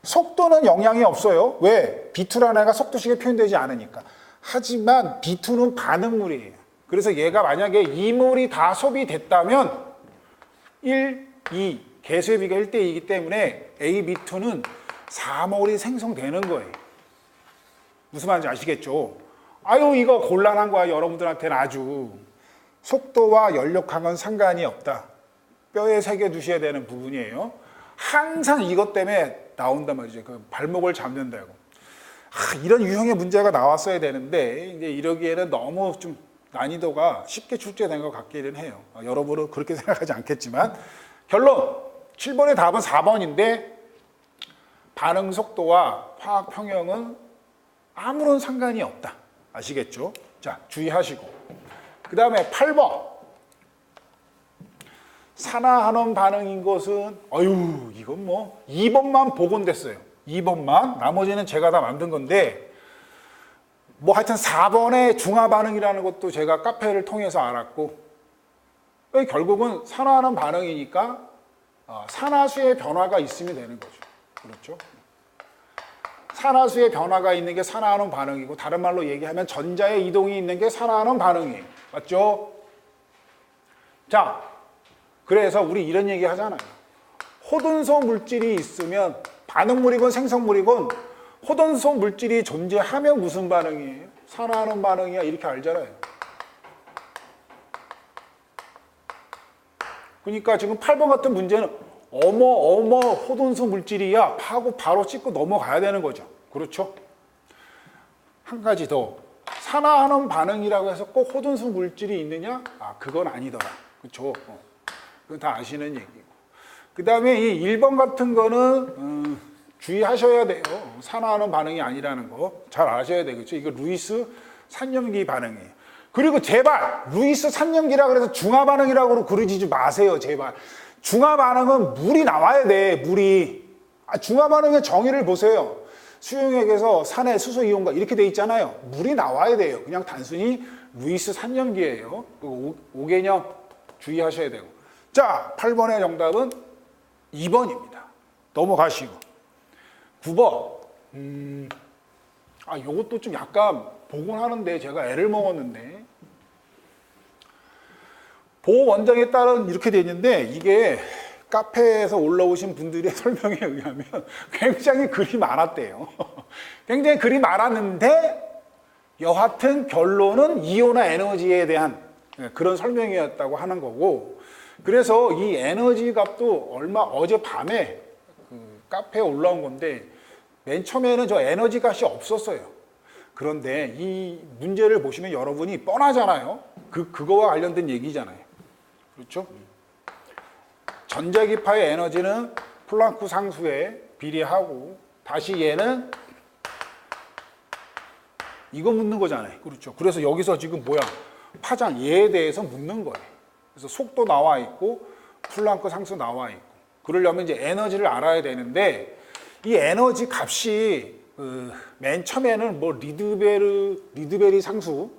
속도는 영향이 없어요. 왜? B2라는 애가 속도식에 표현되지 않으니까. 하지만 B2는 반응물이에요. 그래서 얘가 만약에 2몰이 다 소비됐다면 1, 2, 개수의 비가 1대2이기 때문에 A, B2는 4몰이 생성되는 거예요. 무슨 말인지 아시겠죠? 이거 곤란한 거야. 여러분들한테는 아주. 속도와 연력학은 상관이 없다. 뼈에 새겨두셔야 되는 부분이에요. 항상 이것 때문에 나온단 말이죠. 그 발목을 잡는다고. 이런 유형의 문제가 나왔어야 되는데 이제 이러기에는 너무 좀 난이도가 쉽게 출제된 것 같기는 해요. 여러분은 그렇게 생각하지 않겠지만 결론! 7번의 답은 4번인데 반응 속도와 화학 평형은 아무런 상관이 없다. 아시겠죠? 자, 주의하시고. 그 다음에 8번. 산화한원 반응인 것은 이건 뭐 2번만 복원됐어요. 2번만. 나머지는 제가 다 만든 건데 뭐 하여튼 4번의 중화 반응이라는 것도 제가 카페를 통해서 알았고 결국은 산화하는 반응이니까 산화수의 변화가 있으면 되는 거죠. 그렇죠? 산화수의 변화가 있는 게 산화하는 반응이고, 다른 말로 얘기하면 전자의 이동이 있는 게 산화하는 반응이에요. 맞죠? 자, 그래서 우리 이런 얘기 하잖아요. 호돈소 물질이 있으면, 반응물이건 생성물이건 호돈소 물질이 존재하면 무슨 반응이에요? 산화하는 반응이야, 이렇게 알잖아요. 그러니까 지금 8번 같은 문제는 어머 호돈소 물질이야 하고 바로 찍고 넘어가야 되는 거죠. 그렇죠? 한 가지 더. 산화하는 반응이라고 해서 꼭 호돈소 물질이 있느냐? 아, 그건 아니더라. 그렇죠? 그건 다 아시는 얘기고. 그 다음에 이 1번 같은 거는 주의하셔야 돼요. 산화하는 반응이 아니라는 거 잘 아셔야 되겠죠. 이거 루이스 산염기 반응이에요. 그리고 제발 루이스 산염기라 그래서 중화 반응이라고 그러지 마세요. 제발. 중화 반응은 물이 나와야 돼. 물이. 중화 반응의 정의를 보세요. 수용액에서 산의 수소 이온과 이렇게 돼 있잖아요. 물이 나와야 돼요. 그냥 단순히 루이스 산염기예요. 5개념 주의하셔야 되고. 자, 8번의 정답은 2번입니다. 넘어가시고. 9번. 요것도 좀 약간 보곤 하는데 제가 애를 먹었는데. 보호 원장에 따른 이렇게 돼 있는데, 이게 카페에서 올라오신 분들의 설명에 의하면 굉장히 글이 많았대요. 굉장히 글이 많았는데 여하튼 결론은 이온화 에너지에 대한 그런 설명이었다고 하는 거고, 그래서 이 에너지 값도 어젯밤에 카페에 올라온 건데, 맨 처음에는 저 에너지 값이 없었어요. 그런데 이 문제를 보시면 여러분이 뻔하잖아요. 그거와 관련된 얘기잖아요. 그렇죠? 전자기파의 에너지는 플랑크 상수에 비례하고, 다시 얘는 이거 묻는 거잖아요. 그렇죠? 그래서 여기서 지금 뭐야? 파장 얘에 대해서 묻는 거예요. 그래서 속도 나와 있고 플랑크 상수 나와 있고. 그러려면 이제 에너지를 알아야 되는데, 이 에너지 값이 맨 처음에는 뭐 리드베리 상수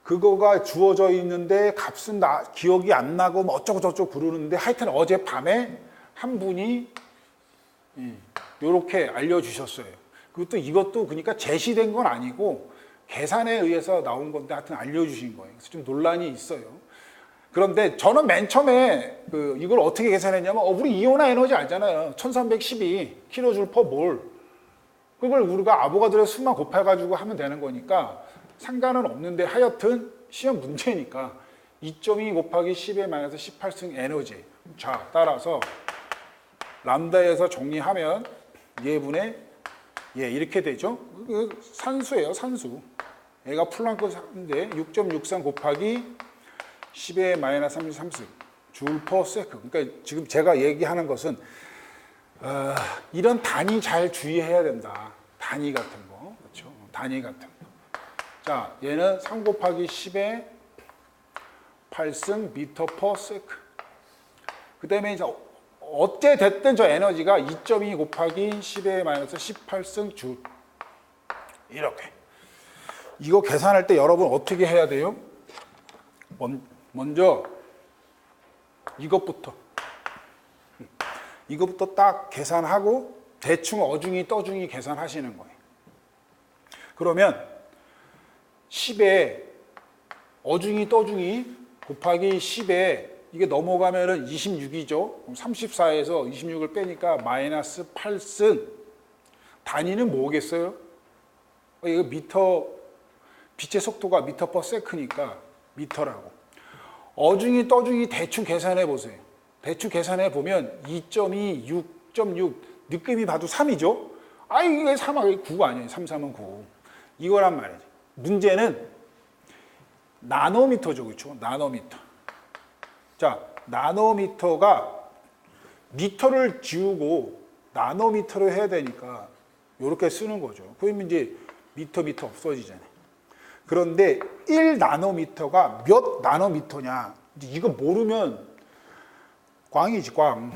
그거가 주어져 있는데 값은 기억이 안 나고 뭐 어쩌고 저쩌고 부르는데, 하여튼 어젯밤에 한 분이 이렇게 알려주셨어요. 이것도 그러니까 제시된 건 아니고 계산에 의해서 나온 건데 하여튼 알려주신 거예요. 그래서 좀 논란이 있어요. 그런데 저는 맨 처음에 이걸 어떻게 계산했냐면, 우리 이온화 에너지 알잖아요. 1312 kJ/몰. 그걸 우리가 아보가드로의 수만 곱해가지고 하면 되는 거니까 상관은 없는데, 하여튼 시험 문제니까 2.2 곱하기 10의 마이너스 18승 에너지. 자, 따라서 람다에서 정리하면 예분의 이렇게 되죠. 산수예요, 산수. 얘가 플랑크인데 6.63 곱하기 10의 마이너스 33승 줄 퍼 세크. 그러니까 지금 제가 얘기하는 것은 이런 단위 잘 주의해야 된다. 단위 같은 거. 그렇죠? 단위 같은 거. 자, 얘는 3 곱하기 10의 8승 미터 퍼 세크. 그 다음에 이제 어째 됐든 저 에너지가 2.2 곱하기 10의 마이너스 18승 줄. 이렇게. 이거 계산할 때 여러분 어떻게 해야 돼요? 먼저 이것부터 딱 계산하고 대충 어중이 떠중이 계산하시는 거예요. 그러면 10에 어중이 떠중이 곱하기 10에 이게 넘어가면은 26이죠. 34에서 26을 빼니까 마이너스 8승. 단위는 뭐겠어요? 이거 미터, 빛의 속도가 미터 퍼 세크니까 미터라고. 어중이 떠중이 대충 계산해 보세요. 대충 계산해 보면 2.2, 6.6, 느낌이 봐도 3이죠? 이게 3하고 9 아니에요. 3, 3은 9. 이거란 말이죠. 문제는 나노미터죠. 그렇죠? 나노미터. 자, 나노미터가 미터를 지우고 나노미터로 해야 되니까 이렇게 쓰는 거죠. 그러면 이제 미터 없어지잖아요. 그런데 1나노미터가 몇 나노미터냐? 이거 모르면 꽝이지, 꽝.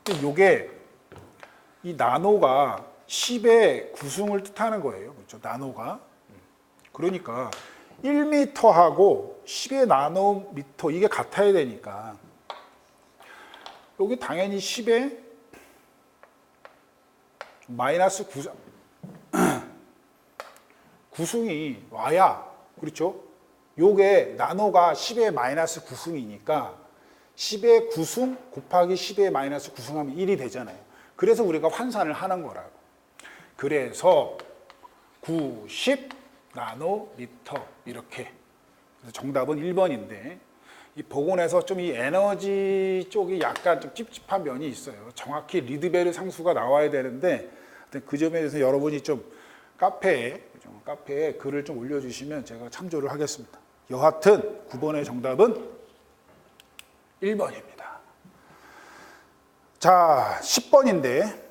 이게 이 나노가 10의 9승을 뜻하는 거예요. 그렇죠? 나노가. 그러니까 1m하고 10의 나노미터 이게 같아야 되니까 여기 당연히 10의 마이너스 구승이 와야, 그렇죠? 요게 나노가 10의 마이너스 9승이니까 10의 9승 곱하기 10의 마이너스 9승하면 1이 되잖아요. 그래서 우리가 환산을 하는 거라고. 그래서 90 나노리터 이렇게. 그래서 정답은 1번인데 이 복원에서 좀 이 에너지 쪽이 약간 좀 찝찝한 면이 있어요. 정확히 리드베르 상수가 나와야 되는데 그 점에 대해서 여러분이 좀 카페에 글을 좀 올려주시면 제가 참조를 하겠습니다. 여하튼 9번의 정답은 1번입니다. 자, 10번인데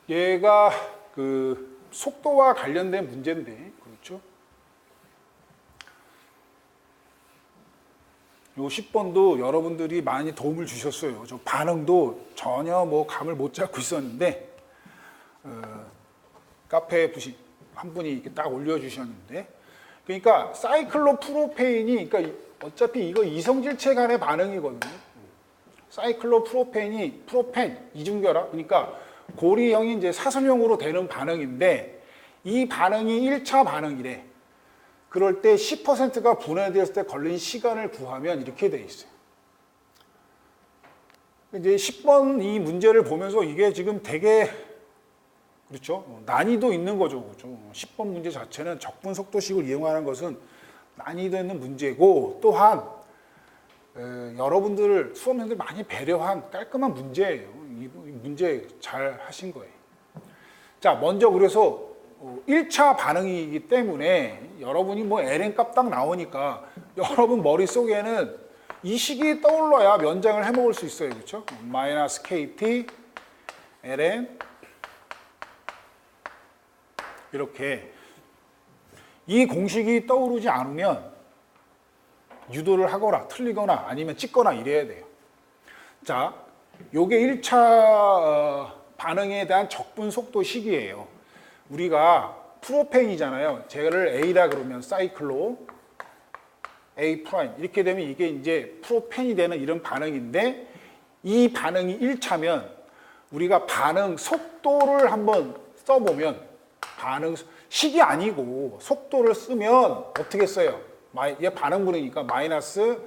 얘가 그 속도와 관련된 문제인데, 그렇죠? 요 10번도 여러분들이 많이 도움을 주셨어요. 저 반응도 전혀 뭐 감을 못 잡고 있었는데 카페에 한 분이 이렇게 딱 올려주셨는데, 그러니까 사이클로프로페인이, 그러니까 어차피 이거 이성질체 간의 반응이거든요. 사이클로프로페인이 프로펜 이중결합, 그러니까 고리형이 이제 사선형으로 되는 반응인데 이 반응이 1차 반응이래. 그럴 때 10%가 분해되었을 때 걸린 시간을 구하면 이렇게 돼 있어요. 이제 10번 이 문제를 보면서 이게 지금 되게, 그렇죠? 난이도 있는 거죠. 그렇죠? 10번 문제 자체는 적분 속도식을 이용하는 것은 난이도 있는 문제고, 또한 여러분들 수험생들 많이 배려한 깔끔한 문제예요. 이 문제 잘 하신 거예요. 자, 먼저 그래서 1차 반응이기 때문에 여러분이 뭐 ln 값 딱 나오니까 여러분 머릿속에는 이 식이 떠올라야 면장을 해먹을 수 있어요. 그렇죠? 마이너스 kt ln 이렇게. 이 공식이 떠오르지 않으면 유도를 하거나 틀리거나 아니면 찍거나 이래야 돼요. 자, 요게 1차 반응에 대한 적분 속도 식이에요. 우리가 프로펜이잖아요. 쟤를 A라 그러면 사이클로 A 프라임 이렇게 되면 이게 이제 프로펜이 되는 이런 반응인데, 이 반응이 1차면 우리가 반응 속도를 한번 써보면, 반응 식이 아니고 속도를 쓰면 어떻게 써요? 얘 반응분이니까 마이너스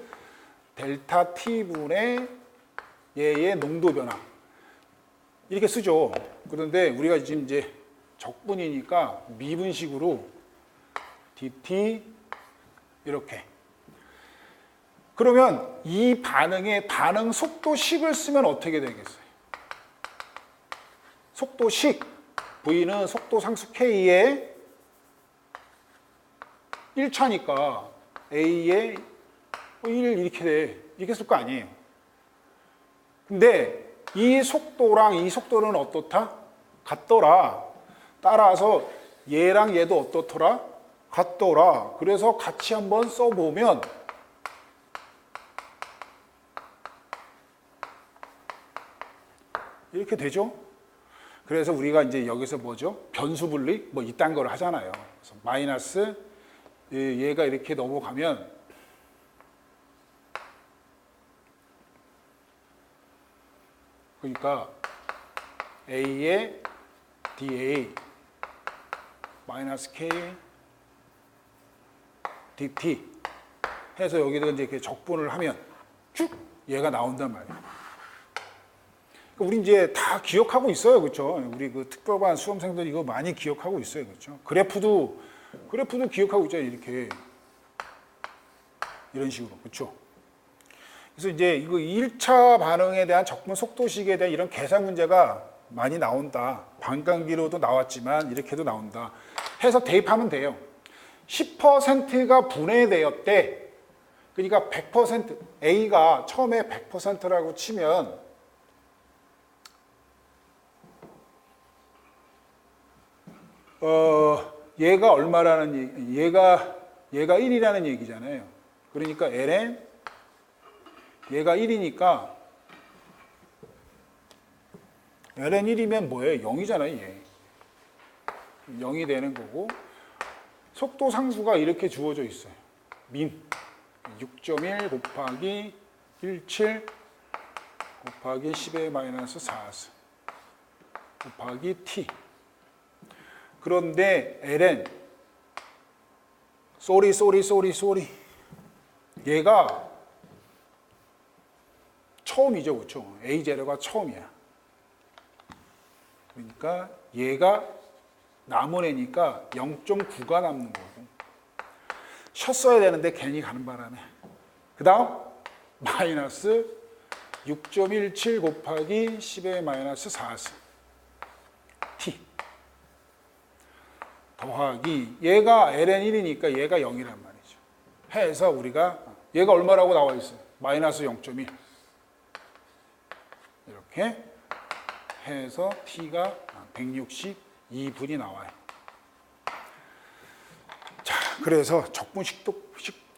델타 T분의 얘의 농도 변화 이렇게 쓰죠. 그런데 우리가 지금 이제 적분이니까 미분식으로 dt 이렇게. 그러면 이 반응의 반응 속도식을 쓰면 어떻게 되겠어요? 속도식 V는 속도 상수 K의 1차니까 A의 1 이렇게 돼. 이렇게 쓸 거 아니에요. 근데 이 속도랑 이 속도는 어떻다? 같더라. 따라서 얘랑 얘도 어떻더라? 같더라. 그래서 같이 한번 써보면 이렇게 되죠. 그래서 우리가 이제 여기서 뭐죠? 변수 분리 뭐 이딴 걸 하잖아요. 그래서 마이너스 얘가 이렇게 넘어가면 그러니까 A의 dA 마이너스 K dt 해서 여기다 이제 이렇게 적분을 하면 쭉 얘가 나온단 말이에요. 우리 이제 다 기억하고 있어요. 그렇죠? 우리 그 특별반 수험생들 이거 많이 기억하고 있어요. 그렇죠? 그래프도 기억하고 있잖아요. 이렇게. 이런 식으로. 그렇죠? 그래서 이제 이거 1차 반응에 대한 적분 속도식에 대한 이런 계산 문제가 많이 나온다. 반감기로도 나왔지만 이렇게도 나온다. 해서 대입하면 돼요. 10%가 분해되었대. 그러니까 100% A가 처음에 100%라고 치면 얘가 얼마라는 얘가 1이라는 얘기잖아요. 그러니까 ln 얘가 1이니까 ln 1이면 뭐예요? 0이잖아요. 얘 0이 되는 거고, 속도 상수가 이렇게 주어져 있어요. 민 6.1 곱하기 17 곱하기 10의 마이너스 4스 곱하기 t. 그런데 ln 쏘리 얘가 처음이죠, 그렇죠? a0가 처음이야. 그러니까 얘가 남은 애니까 0.9가 남는 거고 쉬었어야 되는데 괜히 가는 바람에 그 다음 마이너스 6.17 곱하기 10의 마이너스 4스 t 더하기 얘가 ln1이니까 얘가 0이란 말이죠. 해서 우리가 얘가 얼마라고 나와 있어요? 마이너스 0.1 이렇게 해서 t가 162분이 나와요. 자, 그래서 적분식과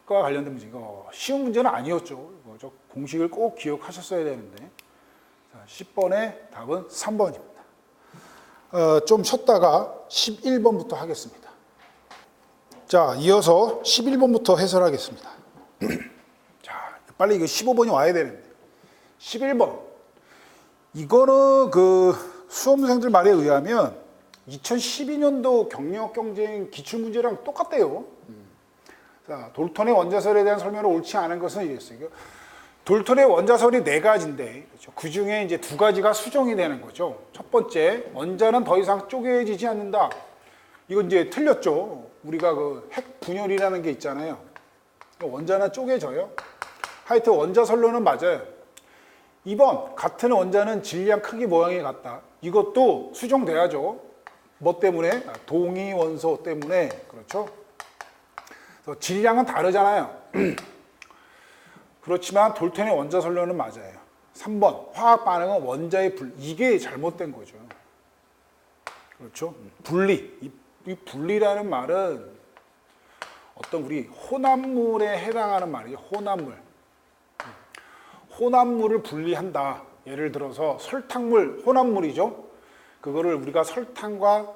관련된 문제, 이거 쉬운 문제는 아니었죠. 저 공식을 꼭 기억하셨어야 되는데. 자, 10번의 답은 3번입니다. 좀 쉬었다가 11번부터 하겠습니다. 자, 이어서 11번부터 해설하겠습니다. 자, 빨리 이거 15번이 와야 되는데. 11번. 이거는 그 수험생들 말에 의하면 2012년도 경력 경쟁 기출문제랑 똑같대요. 자, 돌턴의 원자설에 대한 설명을 옳지 않은 것은 이랬어요. 돌턴의 원자설이 4가지인데, 그렇죠? 그 중에 이제 2가지가 수정이 되는 거죠. 첫 번째, 원자는 더 이상 쪼개지지 않는다. 이건 이제 틀렸죠. 우리가 그 핵 분열이라는 게 있잖아요. 원자는 쪼개져요. 하여튼 원자설로는 맞아요. 2번, 같은 원자는 질량, 크기, 모양이 같다. 이것도 수정돼야죠. 뭐 때문에? 동위 원소 때문에. 그렇죠? 그래서 질량은 다르잖아요. 그렇지만 돌턴의 원자설로는 맞아요. 3번, 화학 반응은 원자의 이게 잘못된 거죠. 그렇죠? 분리. 이 분리라는 말은 어떤 우리 혼합물에 해당하는 말이에요. 혼합물. 혼합물을 분리한다. 예를 들어서 설탕물, 혼합물이죠. 그거를 우리가 설탕과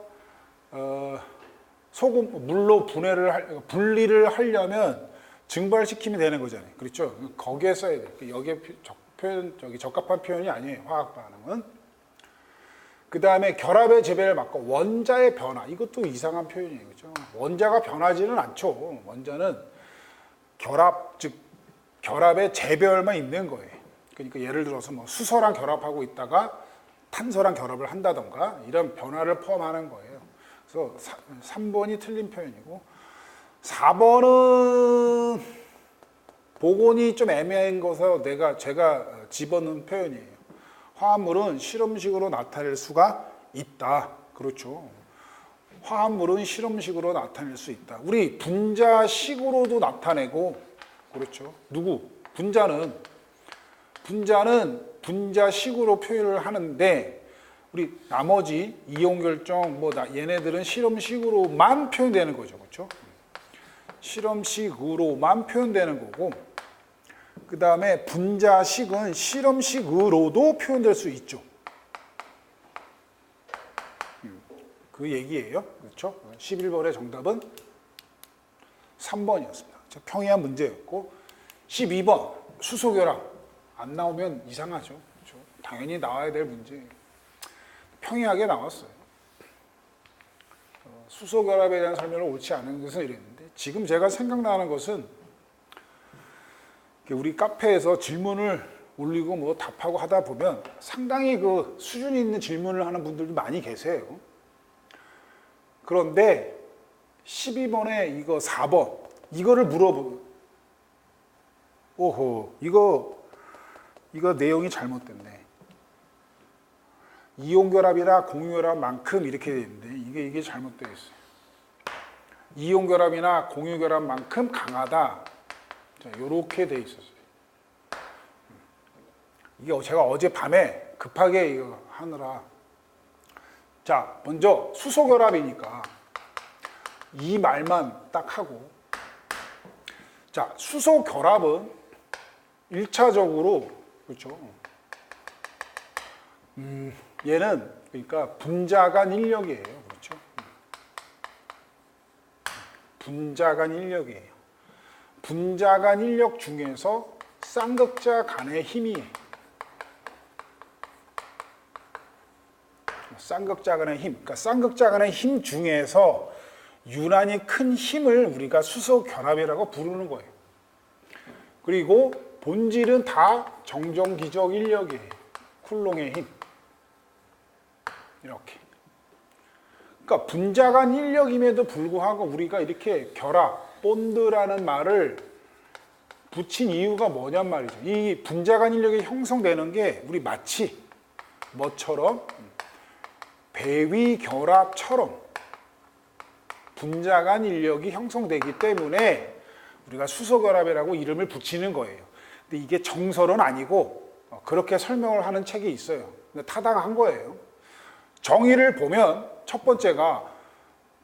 소금, 물로 분리를 하려면 증발시키면 되는 거잖아요. 그렇죠? 거기에 써야 돼요. 여기에 적합한 표현이 아니에요. 화학 반응은. 그 다음에 결합의 재배를 막고 원자의 변화. 이것도 이상한 표현이에요. 그렇죠? 원자가 변하지는 않죠. 원자는 결합의 재배열만 있는 거예요. 그러니까 예를 들어서 뭐 수소랑 결합하고 있다가 탄소랑 결합을 한다던가 이런 변화를 포함하는 거예요. 그래서 3번이 틀린 표현이고 4번은 복원이 좀 애매한 거서 제가 집어넣은 표현이에요. 화합물은 실험식으로 나타낼 수가 있다. 그렇죠. 화합물은 실험식으로 나타낼 수 있다. 우리 분자식으로도 나타내고 그렇죠. 분자는 분자식으로 표현을 하는데 우리 나머지 이온 결정 얘네들은 실험식으로만 표현되는 거죠. 그렇죠? 실험식으로만 표현되는 거고 그 다음에 분자식은 실험식으로도 표현될 수 있죠. 그 얘기예요. 그렇죠? 11번의 정답은 3번이었습니다. 평이한 문제였고 12번 수소결합 안 나오면 이상하죠. 그렇죠? 당연히 나와야 될 문제. 평이하게 나왔어요. 수소결합에 대한 설명을 옳지 않은 것은 이랬는데 지금 제가 생각나는 것은 우리 카페에서 질문을 올리고 뭐 답하고 하다 보면 상당히 그 수준 있는 질문을 하는 분들도 많이 계세요. 그런데 12번에 이거 4번 이거를 오호 이거 내용이 잘못됐네. 이온결합이나 공유결합만큼 이렇게 되어 있는데 이게 잘못되어 있어요. 이온결합이나 공유결합만큼 강하다. 자, 이렇게 되어 있었어요. 이게 제가 어젯밤에 급하게 이거 하느라 자 먼저 수소결합이니까 이 말만 딱 하고 자 수소결합은 1차적으로 그렇죠. 얘는 그러니까 분자간 인력이에요. 그렇죠? 분자간 인력이에요. 분자간 인력 중에서 쌍극자 간의 힘이 쌍극자 간의 힘, 그러니까 쌍극자 간의 힘 중에서 유난히 큰 힘을 우리가 수소 결합이라고 부르는 거예요. 그리고 본질은 다 정정기적 인력이에요. 쿨롱의 힘. 이렇게. 그러니까 분자 간 인력임에도 불구하고 우리가 이렇게 결합, 본드라는 말을 붙인 이유가 뭐냔 말이죠. 이 분자 간 인력이 형성되는 게 우리 마치 뭐처럼 배위 결합처럼 분자 간 인력이 형성되기 때문에 우리가 수소 결합이라고 이름을 붙이는 거예요. 근데 이게 정설은 아니고 그렇게 설명을 하는 책이 있어요. 근데 타당한 거예요. 정의를 보면 첫 번째가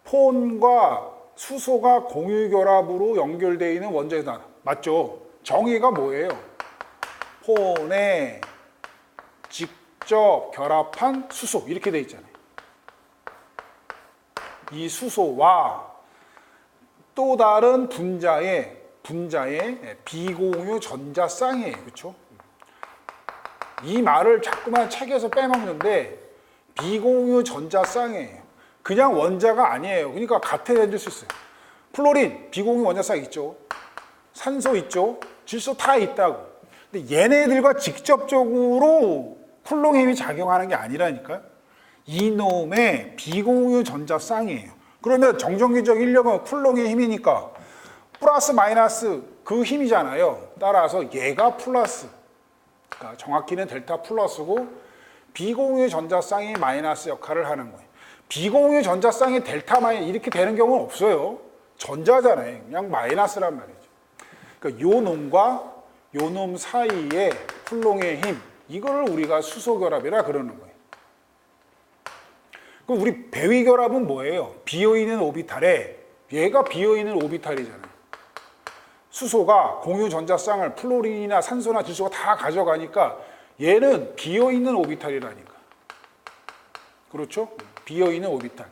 폰과 수소가 공유 결합으로 연결되어 있는 원자이다. 맞죠? 정의가 뭐예요? 폰에 직접 결합한 수소 이렇게 돼 있잖아요. 이 수소와 또 다른 분자의 비공유 전자 쌍이에요. 그렇죠? 이 말을 자꾸만 책에서 빼먹는데 비공유 전자 쌍이에요. 그냥 원자가 아니에요. 그러니까 같아질 수 있어요. 플로린 비공유 원자 쌍 있죠. 산소 있죠. 질소 다 있다고. 근데 얘네들과 직접적으로 쿨롱 힘이 작용하는 게 아니라니까요. 이놈의 비공유 전자 쌍이에요. 그러면 정정기적 인력은 쿨롱의 힘이니까 플러스 마이너스 그 힘이잖아요. 따라서 얘가 플러스, 그러니까 정확히는 델타 플러스고 비공유 전자 쌍이 마이너스 역할을 하는 거예요. 비공유 전자 쌍이 델타 마이너스 이렇게 되는 경우는 없어요. 전자잖아요. 그냥 마이너스란 말이죠. 그러니까 요 놈과 요 놈 사이의 쿨롱의 힘, 이거를 우리가 수소 결합이라 그러는 거예요. 그럼 우리 배위 결합은 뭐예요? 비어있는 오비탈에 얘가 비어있는 오비탈이잖아요. 수소가 공유 전자쌍을 플로린이나 산소나 질소가 다 가져가니까 얘는 비어있는 오비탈이라니까. 그렇죠? 비어있는 오비탈.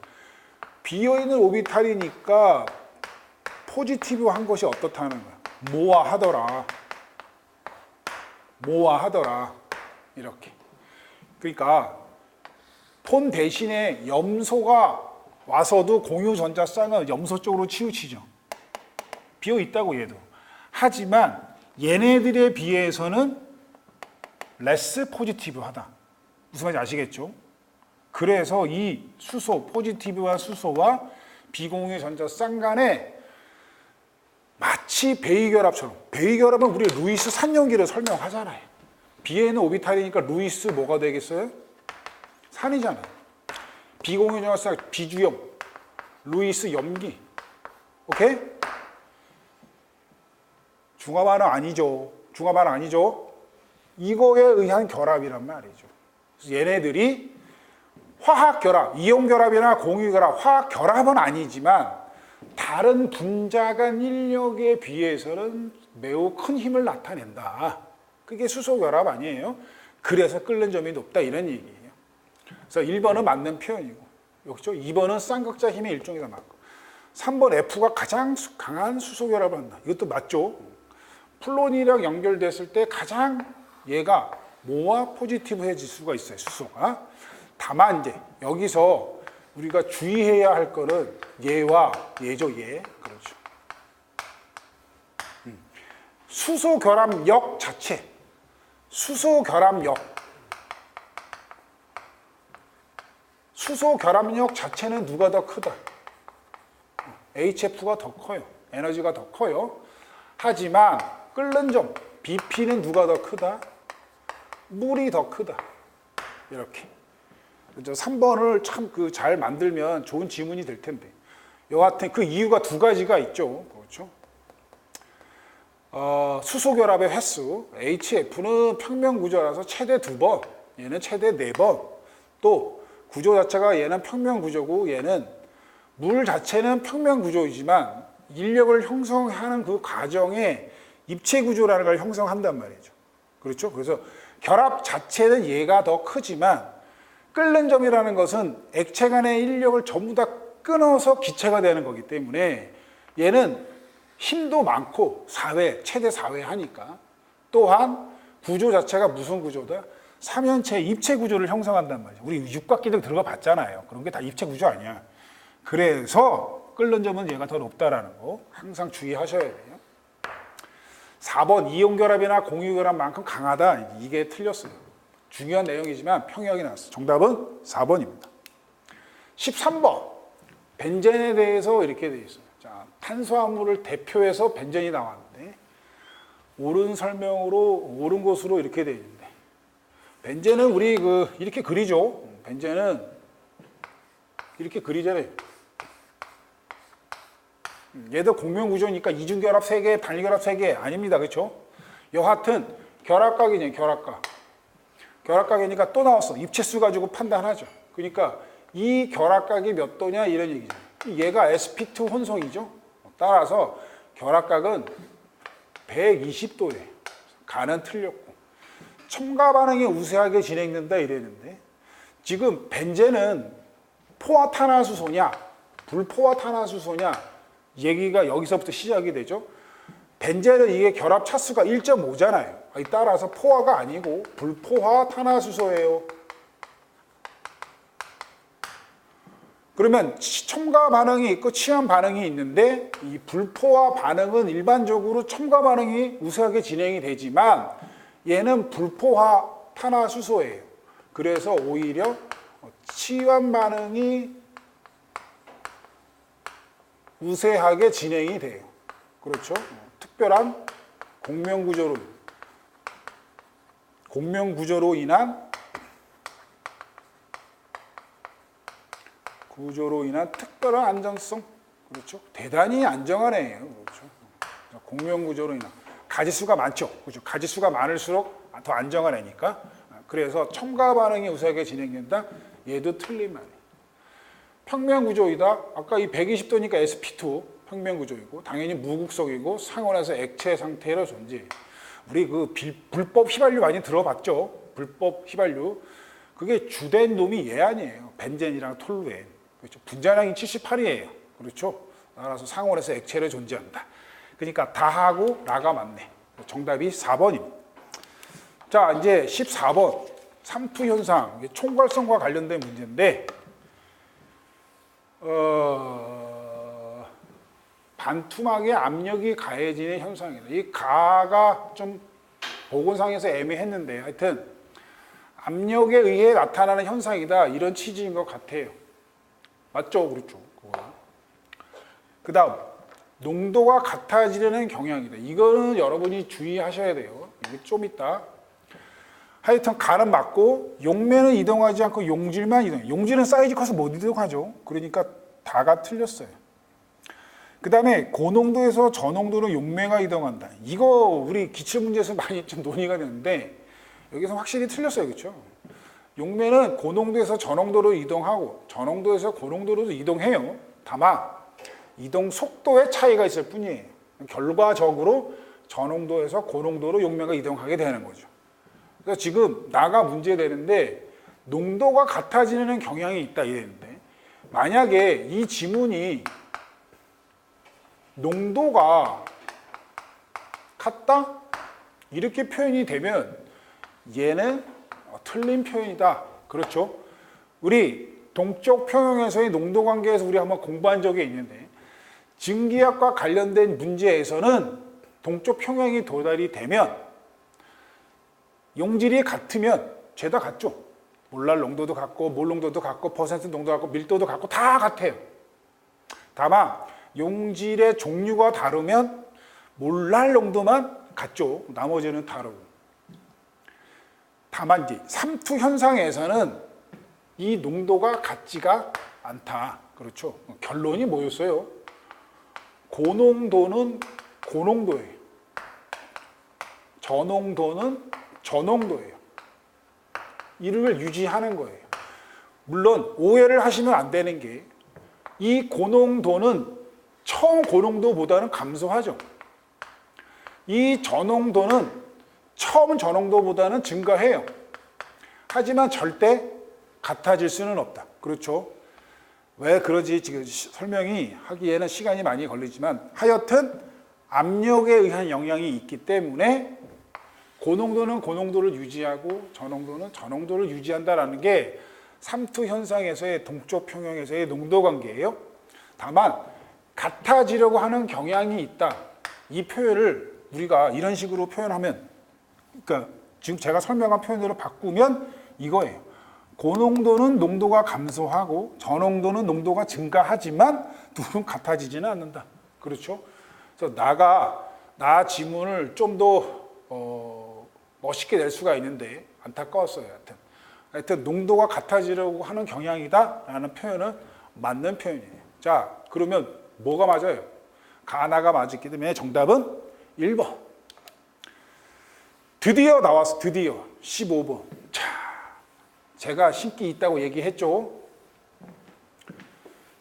비어있는 오비탈이니까 포지티브한 것이 어떻다는 거야? 모아하더라. 모아하더라. 이렇게. 그러니까 폰 대신에 염소가 와서도 공유 전자쌍은 염소 쪽으로 치우치죠. 비어있다고 얘도. 하지만 얘네들에 비해서는 레스 포지티브하다. 무슨 말인지 아시겠죠? 그래서 이 수소, 포지티브와 수소와 비공유 전자쌍 간에 마치 배위결합처럼, 배위결합은 우리 루이스 산연기를 설명하잖아요. 비에는 오비탈이니까 루이스 뭐가 되겠어요? 산이잖아요. 비공유 전자쌍 비주염, 루이스 염기. 오케이? 중화반응 아니죠. 중화반응 아니죠. 이거에 의한 결합이란 말이죠. 그래서 얘네들이 화학 결합, 이온 결합이나 공유 결합, 화학 결합은 아니지만 다른 분자 간 인력에 비해서는 매우 큰 힘을 나타낸다. 그게 수소 결합 아니에요. 그래서 끓는 점이 높다 이런 얘기예요. 그래서 1번은 맞는 표현이고, 그렇죠? 2번은 쌍극자 힘의 일종이다 맞고, 3번 F가 가장 강한 수소 결합을 한다. 이것도 맞죠? 플로린이랑 연결됐을 때 가장 얘가 모아 포지티브해질 수가 있어요. 수소가. 다만 이제 여기서 우리가 주의해야 할 거는 얘와 얘죠. 얘. 그렇죠. 수소 결합력 자체. 수소 결합력. 수소 결합력 자체는 누가 더 크다? HF가 더 커요. 에너지가 더 커요. 하지만 끓는 점, BP는 누가 더 크다? 물이 더 크다. 이렇게. 3번을 참 잘 만들면 좋은 지문이 될 텐데. 여하튼 그 이유가 두 가지가 있죠. 그렇죠? 수소 결합의 횟수, HF는 평면 구조라서 최대 2번, 얘는 최대 4번. 또 구조 자체가 얘는 평면 구조고 얘는 물 자체는 평면 구조이지만 인력을 형성하는 그 과정에 입체 구조라는 걸 형성한단 말이죠. 그렇죠? 그래서 결합 자체는 얘가 더 크지만 끓는 점이라는 것은 액체 간의 인력을 전부 다 끊어서 기체가 되는 거기 때문에 얘는 힘도 많고 4회, 최대 4회 하니까 또한 구조 자체가 무슨 구조다? 삼연체 입체 구조를 형성한단 말이죠. 우리 육각기들 들어가 봤잖아요. 그런 게 다 입체 구조 아니야. 그래서 끓는 점은 얘가 더 높다라는 거 항상 주의하셔야 돼요. 4번 이온결합이나 공유결합만큼 강하다. 이게 틀렸어요. 중요한 내용이지만 평형이 나왔어요. 정답은 4번입니다. 13번 벤젠에 대해서 이렇게 되어 있어요. 자, 탄수화물을 대표해서 벤젠이 나왔는데 옳은 설명으로 옳은 것으로 이렇게 되어 있는데 벤젠은 우리 이렇게 그리죠. 벤젠은 이렇게 그리잖아요. 얘도 공명구조니까 이중결합 3개, 단일결합 3개 아닙니다. 그렇죠? 여하튼 결합각이냐 결합각. 결합각이니까 또 나왔어. 입체수 가지고 판단하죠. 그러니까 이 결합각이 몇 도냐 이런 얘기죠. 얘가 sp2 혼성이죠. 따라서 결합각은 120도래. 간은 틀렸고. 첨가 반응이 우세하게 진행된다 이랬는데 지금 벤젠은 포화탄화수소냐 불포화탄화수소냐 얘기가 여기서부터 시작이 되죠. 벤젠은 이게 결합 차수가 1.5잖아요. 따라서 포화가 아니고 불포화탄화수소예요. 그러면 첨가 반응이 있고 취한 반응이 있는데 이 불포화 반응은 일반적으로 첨가 반응이 우세하게 진행이 되지만 얘는 불포화 탄화수소예요. 그래서 오히려 취한 반응이 우세하게 진행이 돼요. 그렇죠? 특별한 공명구조로 인한 특별한 안정성. 그렇죠? 대단히 안정한 애예요. 그렇죠? 공명구조로 인한 가지수가 많죠. 그렇죠? 가지수가 많을수록 더 안정한 애니까. 그래서 첨가 반응이 우세하게 진행된다. 얘도 틀린 말이에요. 평면구조이다. 아까 이 120도니까 sp2 평면구조이고 당연히 무극성이고 상온에서 액체 상태로 존재해요. 우리 불법 휘발유 많이 들어봤죠? 불법 휘발유. 그게 주된 놈이 얘 아니에요. 벤젠이랑 톨루엔. 그렇죠? 분자량이 78이에요. 그렇죠? 따라서 상온에서 액체로 존재한다. 그러니까 다하고 라가 맞네. 정답이 4번입니다. 자, 이제 14번. 삼투 현상. 총괄성과 관련된 문제인데, 반투막에 압력이 가해지는 현상이다. 이 가가 좀 보건상에서 애매했는데, 하여튼, 압력에 의해 나타나는 현상이다. 이런 취지인 것 같아요. 맞죠? 그렇죠. 그 다음, 농도가 같아지려는 경향이다. 이거는 여러분이 주의하셔야 돼요. 이게 좀 있다. 하여튼 간은 맞고 용매는 이동하지 않고 용질만 이동해요. 용질은 사이즈 커서 못 이동하죠. 그러니까 다가 틀렸어요. 그 다음에 고농도에서 저농도로 용매가 이동한다. 이거 우리 기출문제에서 많이 좀 논의가 되는데 여기서 확실히 틀렸어요. 그렇죠? 용매는 고농도에서 저농도로 이동하고 저농도에서 고농도로 이동해요. 다만 이동 속도의 차이가 있을 뿐이에요. 결과적으로 저농도에서 고농도로 용매가 이동하게 되는 거죠. 그래서 지금 나가 문제되는데 농도가 같아지는 경향이 있다 이랬는데 만약에 이 지문이 농도가 같다? 이렇게 표현이 되면 얘는 틀린 표현이다. 그렇죠? 우리 동쪽 평형에서의 농도 관계에서 우리 한번 공부한 적이 있는데 증기압과 관련된 문제에서는 동쪽 평형이 도달이 되면 용질이 같으면 죄다 같죠. 몰랄 농도도 같고 몰 농도도 같고 퍼센트 농도 같고 밀도도 같고 다 같아요. 다만 용질의 종류가 다르면 몰랄 농도만 같죠. 나머지는 다르고. 다만 이제 삼투 현상에서는 이 농도가 같지가 않다. 그렇죠. 결론이 뭐였어요? 고농도는 고농도예요. 저농도는 저농도예요. 이를 유지하는 거예요. 물론 오해를 하시면 안 되는 게 이 고농도는 처음 고농도보다는 감소하죠. 이 저농도는 처음 저농도보다는 증가해요. 하지만 절대 같아질 수는 없다. 그렇죠? 왜 그러지 지금 설명이 하기에는 시간이 많이 걸리지만 하여튼 압력에 의한 영향이 있기 때문에 고농도는 고농도를 유지하고 저농도는 저농도를 유지한다라는 게 삼투 현상에서의 동쪽 평형에서의 농도 관계예요. 다만 같아지려고 하는 경향이 있다. 이 표현을 우리가 이런 식으로 표현하면, 그러니까 지금 제가 설명한 표현으로 바꾸면 이거예요. 고농도는 농도가 감소하고 저농도는 농도가 증가하지만 둘은 같아지지는 않는다. 그렇죠? 그래서 나 지문을 좀 더 멋있게 낼 수가 있는데 안타까웠어요. 하여튼 농도가 같아지려고 하는 경향이다라는 표현은 맞는 표현이에요. 자, 그러면 뭐가 맞아요? 가나가 맞았기 때문에 정답은 1번. 드디어 나왔어. 드디어 15번. 자, 제가 신기 있다고 얘기했죠.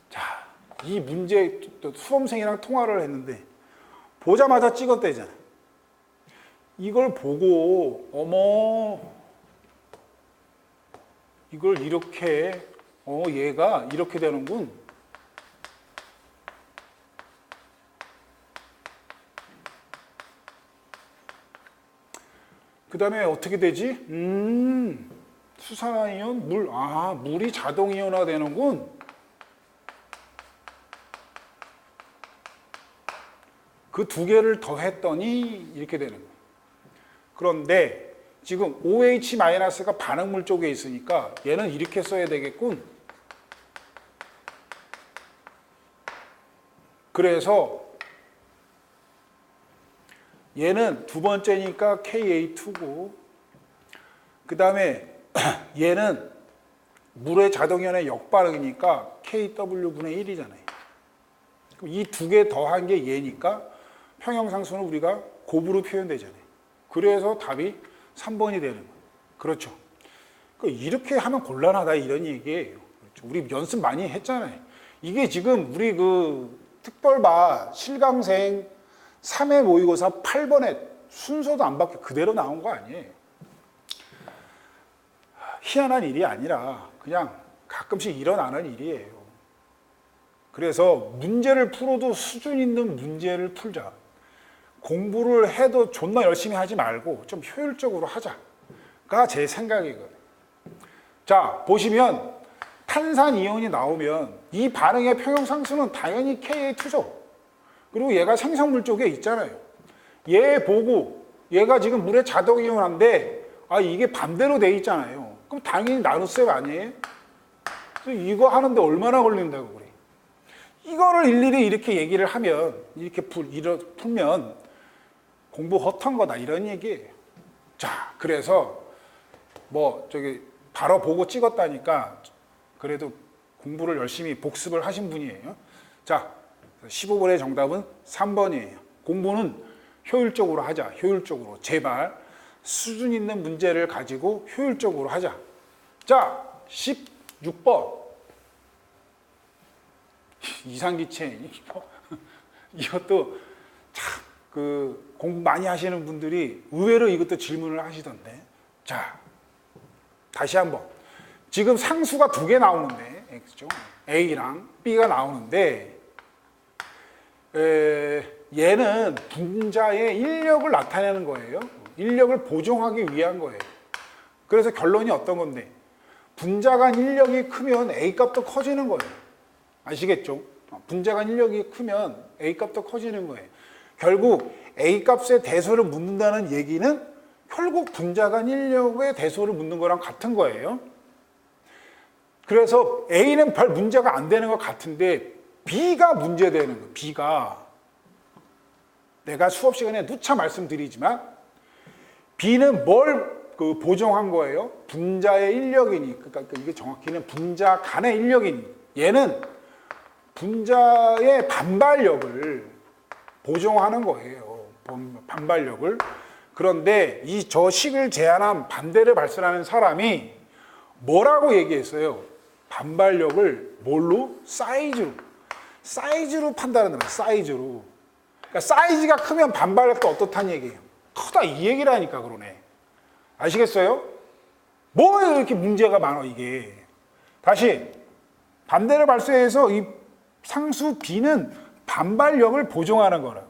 자, 이 문제 또 수험생이랑 통화를 했는데 보자마자 찍었대잖아요. 이걸 보고 어머 이걸 이렇게 얘가 이렇게 되는군. 그 다음에 어떻게 되지? 수산화이온, 물이 자동이온화 되는군. 그 두 개를 더했더니 이렇게 되는 거예요. 그런데 지금 OH-가 반응물 쪽에 있으니까 얘는 이렇게 써야 되겠군. 그래서 얘는 두 번째니까 Ka2고, 그 다음에 얘는 물의 자동이온의 역반응이니까 Kw분의 1이잖아요. 그럼 이 두 개 더한 게 얘니까 평형상수는 우리가 곱으로 표현되잖아요. 그래서 답이 3번이 되는 거예요. 그렇죠. 이렇게 하면 곤란하다 이런 얘기예요. 그렇죠. 우리 연습 많이 했잖아요. 이게 지금 우리 그 특별반 실강생 3회 모의고사 8번에 순서도 안 바뀌어 그대로 나온 거 아니에요. 희한한 일이 아니라 그냥 가끔씩 일어나는 일이에요. 그래서 문제를 풀어도 수준 있는 문제를 풀자. 공부를 해도 존나 열심히 하지 말고 좀 효율적으로 하자가 제 생각이거든요. 자, 보시면 탄산이온이 나오면 이 반응의 평형상수는 당연히 Ka2죠. 그리고 얘가 생성물 쪽에 있잖아요. 얘 보고 얘가 지금 물의 자동이온한데 이게 반대로 돼 있잖아요. 그럼 당연히 나눗셈 아니에요? 그래서 이거 하는데 얼마나 걸린다고 그래. 이거를 일일이 이렇게 얘기를 하면 이렇게 풀면 공부 헛한 거다 이런 얘기예요. 자, 그래서 바로 보고 찍었다니까 그래도 공부를 열심히 복습을 하신 분이에요. 자, 15번의 정답은 3번이에요. 공부는 효율적으로 하자. 효율적으로. 제발 수준 있는 문제를 가지고 효율적으로 하자. 자, 16번. 이상기체. 이것도 참 공부 많이 하시는 분들이 의외로 이것도 질문을 하시던데. 자, 다시 한번. 지금 상수가 두 개 나오는데, X죠? A랑 B가 나오는데, 얘는 분자의 인력을 나타내는 거예요. 인력을 보정하기 위한 거예요. 그래서 결론이 어떤 건데, 분자 간 인력이 크면 A 값도 커지는 거예요. 아시겠죠? 분자 간 인력이 크면 A 값도 커지는 거예요. 결국 A 값의 대소를 묻는다는 얘기는 결국 분자 간 인력의 대소를 묻는 거랑 같은 거예요. 그래서 A는 별 문제가 안 되는 것 같은데 B가 문제되는 거예요. B가. 내가 수업 시간에 누차 말씀드리지만 B는 뭘 보정한 거예요? 분자의 인력이니. 그러니까 이게 정확히는 분자 간의 인력이니. 얘는 분자의 반발력을 보정하는 거예요. 반발력을. 그런데 저 식을 제안한 반대를 발설하는 사람이 뭐라고 얘기했어요? 반발력을 뭘로? 사이즈로 판단하는 거예요. 사이즈로. 그러니까 사이즈가 크면 반발력도 어떻다는 얘기예요. 크다 이 얘기라니까 그러네. 아시겠어요? 뭐 이렇게 문제가 많아 이게. 다시 반대를 발표해서 이 상수 B는 반발력을 보정하는 거라고.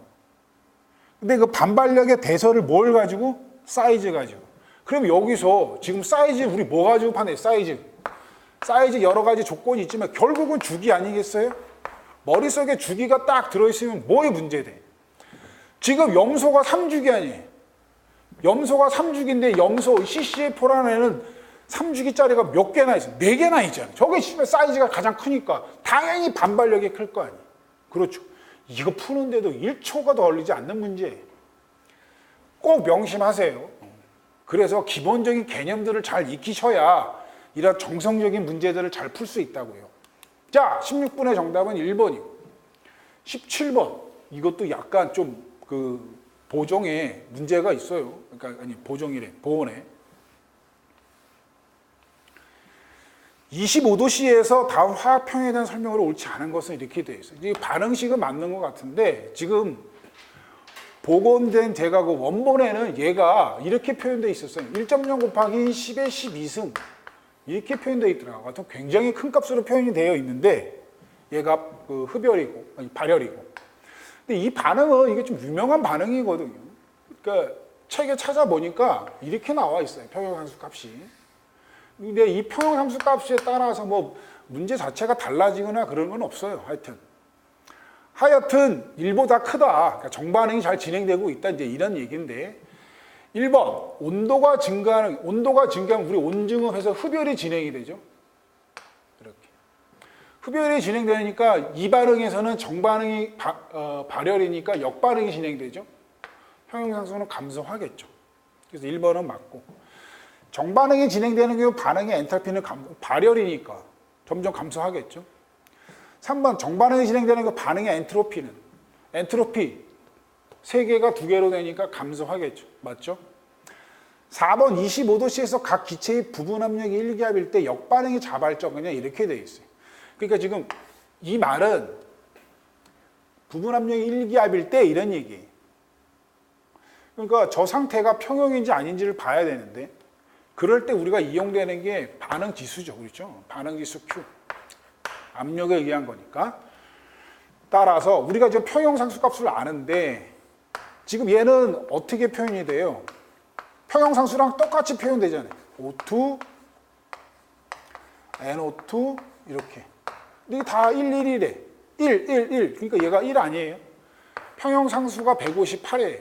근데 그 반발력의 대서를 뭘 가지고? 사이즈 가지고. 그럼 여기서 지금 사이즈 우리 뭐 가지고 판단해? 사이즈 여러 가지 조건이 있지만 결국은 주기 아니겠어요? 머릿속에 주기가 딱 들어있으면 뭐에 문제돼? 지금 염소가 3주기 아니에요. 염소가 3주기인데 염소 CCF4라는 애는 3주기짜리가 몇 개나 있어요? 4개나 있잖아요. 저게 사이즈가 가장 크니까 당연히 반발력이 클 거 아니에요. 그렇죠. 이거 푸는데도 1초가 더 걸리지 않는 문제예요. 꼭 명심하세요. 그래서 기본적인 개념들을 잘 익히셔야 이런 정성적인 문제들을 잘 풀 수 있다고요. 자, 16번의 정답은 1번이고 17번 이것도 약간 좀 그 보정에 문제가 있어요. 그러니까 아니 보정이래. 보온에 25도씨에서 다음 화학평형에 대한 설명으로 옳지 않은 것은 이렇게 되어 있어요. 이 반응식은 맞는 것 같은데 지금 복원된 제가 그 원본에는 얘가 이렇게 표현되어 있었어요. 1.0 곱하기 10의 12승 이렇게 표현되어 있더라고요. 굉장히 큰 값으로 표현이 되어 있는데 얘가 그 흡열이고 아니 발열이고. 근데 이 반응은 이게 좀 유명한 반응이거든요. 그러니까 책에 찾아보니까 이렇게 나와 있어요. 평형함수 값이. 근데 이 평형함수 값에 따라서 뭐 문제 자체가 달라지거나 그런 건 없어요. 하여튼 1보다 크다. 그러니까 정반응이 잘 진행되고 있다. 이제 이런 얘기인데 1번 온도가 증가하면 우리 온증업해서 흡열이 진행이 되죠. 이렇게 흡열이 진행되니까 이 반응에서는 정반응이 발열이니까 역반응이 진행되죠. 평형상수는 감소하겠죠. 그래서 1번은 맞고 정반응이 진행되는 경우 반응의 엔탈피는 발열이니까 점점 감소하겠죠. 3번 정반응이 진행되는 그 반응의 엔트로피는 엔트로피 3개가 2개로 되니까 감소하겠죠. 맞죠? 4번 25도씨에서 각 기체의 부분 압력이 1기압일 때 역반응이 자발적 그냥 이렇게 돼 있어요. 그러니까 지금 이 말은 부분 압력이 1기압일 때 이런 얘기예요. 그러니까 저 상태가 평형인지 아닌지를 봐야 되는데 그럴 때 우리가 이용되는 게 반응 지수죠. 그렇죠? 반응 지수 Q. 압력에 의한 거니까. 따라서 우리가 지금 평형상수 값을 아는데 지금 얘는 어떻게 표현이 돼요? 평형상수랑 똑같이 표현되잖아요. O2, NO2 이렇게. 근데 이게 다 1, 1이래. 1, 1, 1. 그러니까 얘가 1 아니에요. 평형상수가 158이에요.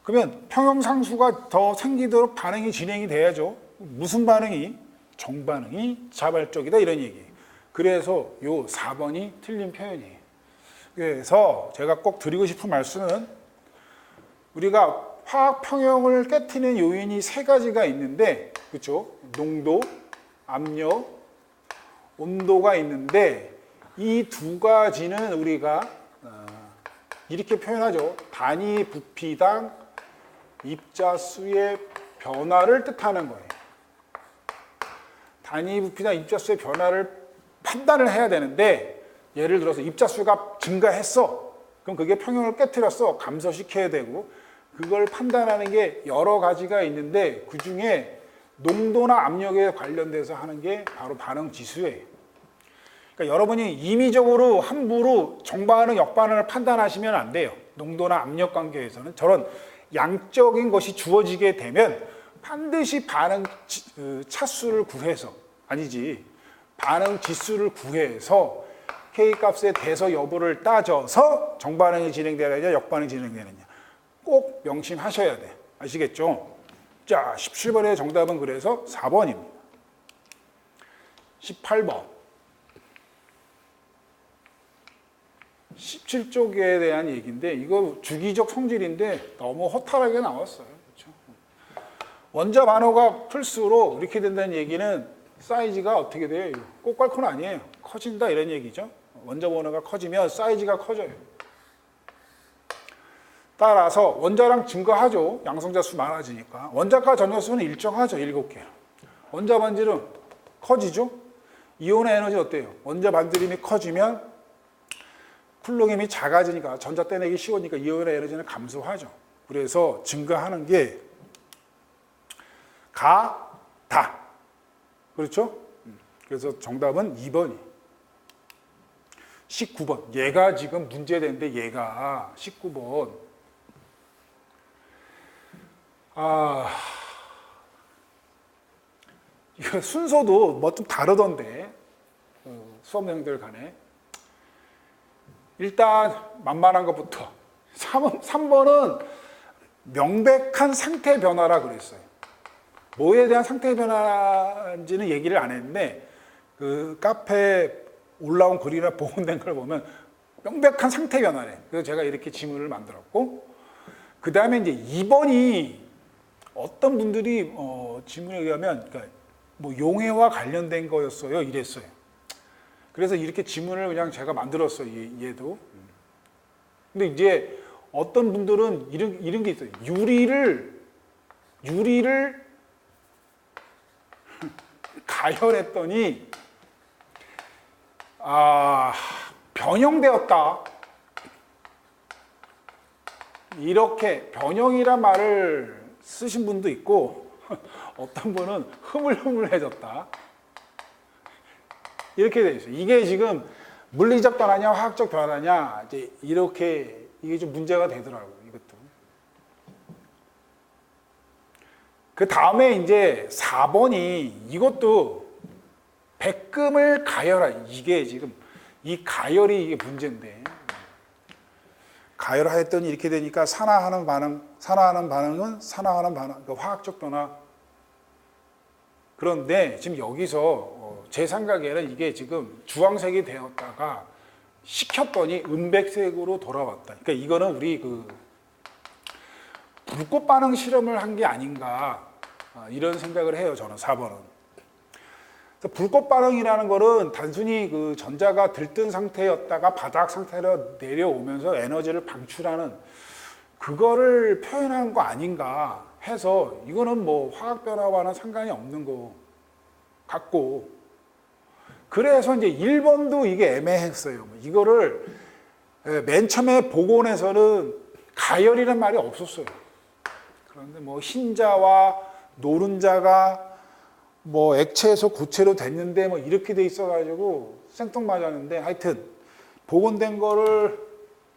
그러면 평형상수가 더 생기도록 반응이 진행이 돼야죠. 무슨 반응이? 정반응이 자발적이다 이런 얘기예요. 그래서 요 4번이 틀린 표현이에요. 그래서 제가 꼭 드리고 싶은 말씀은 우리가 화학평형을 깨트리는 요인이 3가지가 있는데 그렇죠? 농도, 압력, 온도가 있는데 이 2가지는 우리가 이렇게 표현하죠. 단위 부피당 입자수의 변화를 뜻하는 거예요. 단위 부피당 입자수의 변화를 판단을 해야 되는데 예를 들어서 입자수가 증가했어. 그럼 그게 평형을 깨트렸어. 감소시켜야 되고 그걸 판단하는 게 여러 가지가 있는데 그중에 농도나 압력에 관련돼서 하는 게 바로 반응 지수예요. 그러니까 여러분이 임의적으로 함부로 정반응, 역반응을 판단하시면 안 돼요. 농도나 압력 관계에서는 저런 양적인 것이 주어지게 되면 반드시 반응 차수를 구해서 아니지 반응 지수를 구해서 K값의 대서 여부를 따져서 정반응이 진행되느냐 역반응이 진행되느냐 꼭 명심하셔야 돼요. 아시겠죠? 자, 17번의 정답은 그래서 4번입니다. 18번 17쪽에 대한 얘기인데 이거 주기적 성질인데 너무 허탈하게 나왔어요. 그렇죠? 원자 반호가 클수록 이렇게 된다는 얘기는 사이즈가 어떻게 돼요? 꽃갈콘 아니에요. 커진다 이런 얘기죠. 원자 번호가 커지면 사이즈가 커져요. 따라서 원자량 증가하죠. 양성자 수 많아지니까. 원자가 전혀수는 일정하죠. 7개. 원자 반지름 커지죠. 이온의 에너지 어때요? 원자 반지름이 커지면 쿨롱 힘이 작아지니까 전자 떼내기 쉬우니까 이온의 에너지는 감소하죠. 그래서 증가하는 게 다. 그렇죠? 그래서 정답은 2번이. 19번. 얘가 지금 문제되는데 얘가 19번. 아, 이거 순서도 뭐 좀 다르던데, 수험생들 간에. 일단 만만한 것부터. 3번은 명백한 상태 변화라 그랬어요. 뭐에 대한 상태 변화인지는 얘기를 안 했는데, 그 카페에 올라온 글이나 복원된 걸 보면 명백한 상태 변화래. 그래서 제가 이렇게 지문을 만들었고, 그 다음에 이제 2번이 어떤 분들이 지문에 의하면 그러니까 뭐 용해와 관련된 거였어요, 이랬어요. 그래서 이렇게 지문을 그냥 제가 만들었어요, 얘도. 근데 이제 어떤 분들은 이런 게 있어요. 유리를 가열했더니 변형되었다. 이렇게 변형이란 말을 쓰신 분도 있고 어떤 분은 흐물흐물해졌다. 이렇게 돼 있어요. 이게 지금 물리적 변화냐 화학적 변화냐 이제 이렇게 이게 좀 문제가 되더라고요. 이것도. 그 다음에 이제 4번이 이것도 백금을 가열한 이게 지금 이 가열이 이게 문제인데 가열하였더니 이렇게 되니까 산화하는 반응은 산화하는 반응, 그 화학적 변화. 그런데 지금 여기서 제 생각에는 이게 지금 주황색이 되었다가 식혔더니 은백색으로 돌아왔다. 그러니까 이거는 우리 그 불꽃 반응 실험을 한 게 아닌가 이런 생각을 해요. 저는 4번은. 불꽃 반응이라는 거는 단순히 그 전자가 들뜬 상태였다가 바닥 상태로 내려오면서 에너지를 방출하는 그거를 표현한 거 아닌가 해서 이거는 뭐 화학 변화와는 상관이 없는 거 같고 그래서 이제 1번도 이게 애매했어요. 이거를 맨 처음에 복원에서는 가열이라는 말이 없었어요. 그런데 뭐 흰자와 노른자가 뭐 액체에서 고체로 됐는데 뭐 이렇게 돼 있어가지고 생뚱맞았는데 하여튼 복원된 거를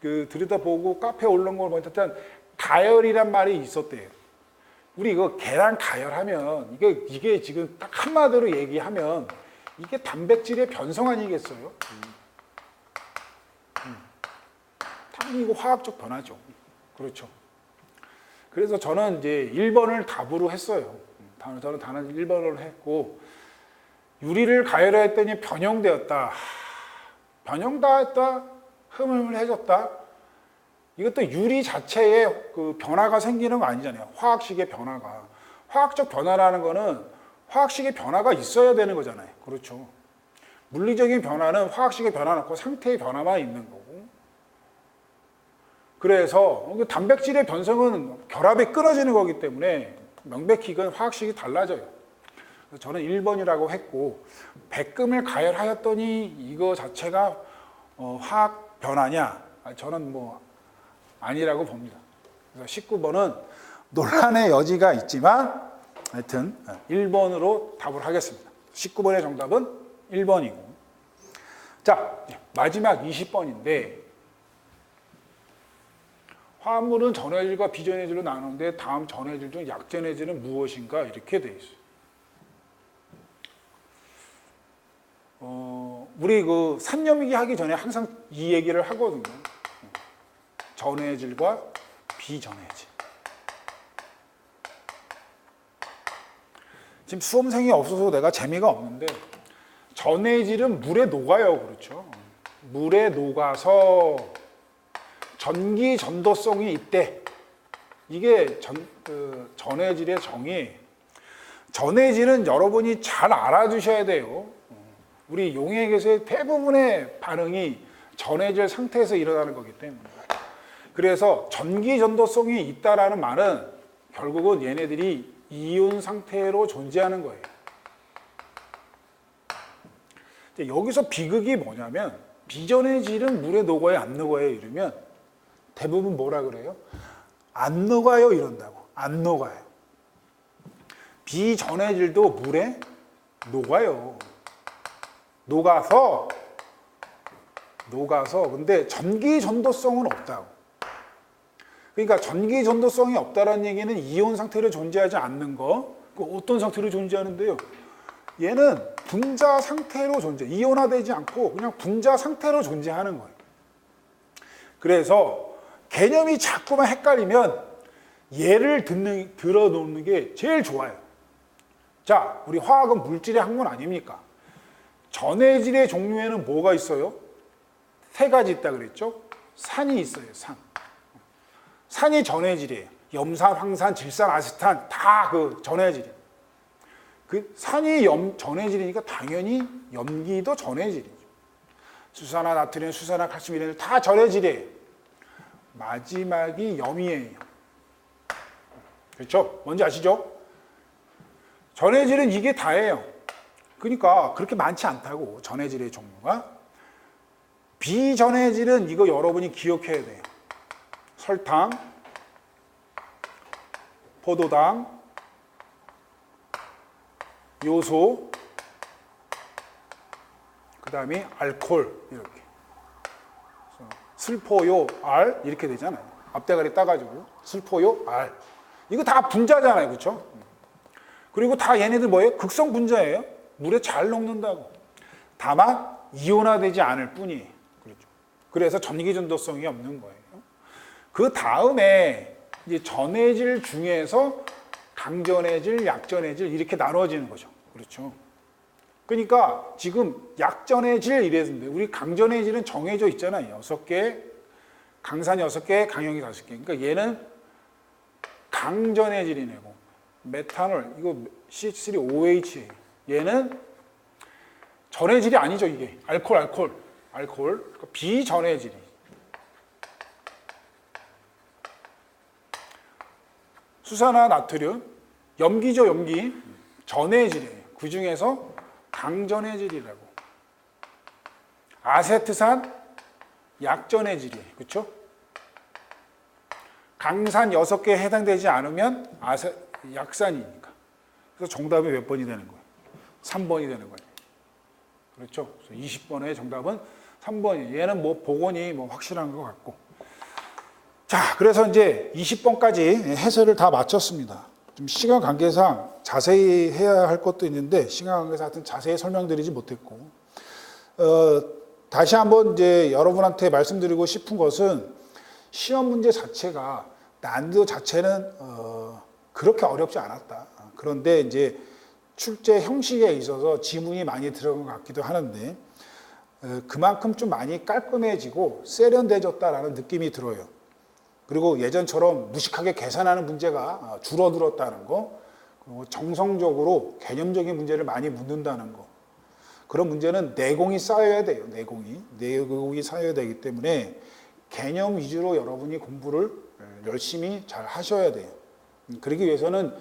그 들여다보고 카페에 올라온 걸 보니까 가열이란 말이 있었대요. 우리 이거 계란 가열하면 이게 지금 딱 한마디로 얘기하면 이게 단백질의 변성 아니겠어요? 당연히 이거 화학적 변화죠. 그렇죠. 그래서 저는 이제 1번을 답으로 했어요. 저는 단은 1번을 했고 유리를 가열했더니 변형되었다. 변형되었다. 흐물흐물해졌다. 이것도 유리 자체에 그 변화가 생기는 거 아니잖아요. 화학식의 변화가. 화학적 변화라는 거는 화학식의 변화가 있어야 되는 거잖아요. 그렇죠. 물리적인 변화는 화학식의 변화는 없고 상태의 변화만 있는 거고. 그래서 단백질의 변성은 결합이 끊어지는 거기 때문에 명백히 이건 화학식이 달라져요. 그래서 저는 1번이라고 했고 백금을 가열하였더니 이거 자체가 화학 변화냐? 저는 뭐 아니라고 봅니다. 그래서 19번은 논란의 여지가 있지만 하여튼 1번으로 답을 하겠습니다. 19번의 정답은 1번이고 자 마지막 20번인데 화합물은 전해질과 비전해질로 나누는데 다음 전해질 중 약전해질은 무엇인가 이렇게 돼 있어요. 우리 그 산염기기 하기 전에 항상 이 얘기를 하거든요. 전해질과 비전해질. 지금 수험생이 없어서 내가 재미가 없는데 전해질은 물에 녹아요. 그렇죠. 물에 녹아서 전기 전도성이 있대. 이게 전해질의 정의. 전해질은 여러분이 잘 알아두셔야 돼요. 우리 용액에서의 대부분의 반응이 전해질 상태에서 일어나는 거기 때문에. 그래서 전기 전도성이 있다라는 말은 결국은 얘네들이 이온 상태로 존재하는 거예요. 여기서 비극이 뭐냐면 비전해질은 물에 녹아요, 안 녹아요 이러면 대부분 뭐라 그래요? 안 녹아요 이런다고. 안 녹아요. 비전해질도 물에 녹아요. 녹아서 근데 전기 전도성은 없다고. 그러니까 전기 전도성이 없다는 얘기는 이온 상태로 존재하지 않는 거. 그 어떤 상태로 존재하는데요? 얘는 분자 상태로 존재, 이온화되지 않고 그냥 분자 상태로 존재하는 거예요. 그래서 개념이 자꾸만 헷갈리면 얘를 들어놓는 게 제일 좋아요. 자, 우리 화학은 물질의 학문 아닙니까? 전해질의 종류에는 뭐가 있어요? 세 가지 있다 그랬죠? 산이 있어요, 산. 산이 전해질이에요. 염산, 황산, 질산, 아세탄 다 그 전해질이에요. 그 산이 전해질이니까 당연히 염기도 전해질이죠. 수산화 나트륨, 수산화 칼슘 이런 다 전해질이에요. 마지막이 염이에요. 그렇죠? 뭔지 아시죠? 전해질은 이게 다예요. 그러니까 그렇게 많지 않다고, 전해질의 종류가. 비전해질은 이거 여러분이 기억해야 돼요. 설탕, 포도당, 요소, 그 다음에 알코올, 이렇게. 슬포요, 알, 이렇게 되잖아요. 앞대가리 따가지고. 슬포요, 알. 이거 다 분자잖아요. 그렇죠? 그리고 다 얘네들 뭐예요? 극성 분자예요. 물에 잘 녹는다고. 다만 이온화되지 않을 뿐이에요. 그렇죠? 그래서 전기 전도성이 없는 거예요. 그 다음에 이제 전해질 중에서 강전해질, 약전해질 이렇게 나눠지는 거죠. 그렇죠? 그러니까 지금 약전해질 이랬는데 우리 강전해질은 정해져 있잖아요. 6개, 강산 6개, 강염이 5개. 그러니까 얘는 강전해질이네고. 메탄올, 이거 CH3OH예요. 얘는 전해질이 아니죠, 이게. 알코올. 그러니까 비전해질이. 수산화 나트륨, 염기죠, 염기. 전해질이에요. 그 중에서 강전해질이라고. 아세트산, 약전해질이에요. 그렇죠? 강산 6개에 해당되지 않으면 약산이니까. 그래서 정답이 몇 번이 되는 거예요? 3번이 되는 거예요. 그렇죠? 20번의 정답은 3번이에요. 얘는 뭐 복원이 뭐 확실한 것 같고. 자, 그래서 이제 20번까지 해설을 다 마쳤습니다. 좀 시간 관계상 자세히 해야 할 것도 있는데 시간 관계상 하여튼 자세히 설명드리지 못했고, 다시 한번 이제 여러분한테 말씀드리고 싶은 것은 시험 문제 자체가 난이도 자체는 그렇게 어렵지 않았다. 그런데 이제 출제 형식에 있어서 지문이 많이 들어간 것 같기도 하는데 그만큼 좀 많이 깔끔해지고 세련돼졌다라는 느낌이 들어요. 그리고 예전처럼 무식하게 계산하는 문제가 줄어들었다는 거, 그리고 정성적으로 개념적인 문제를 많이 묻는다는 거. 그런 문제는 내공이 쌓여야 돼요. 내공이 쌓여야 되기 때문에 개념 위주로 여러분이 공부를 열심히 잘 하셔야 돼요. 그러기 위해서는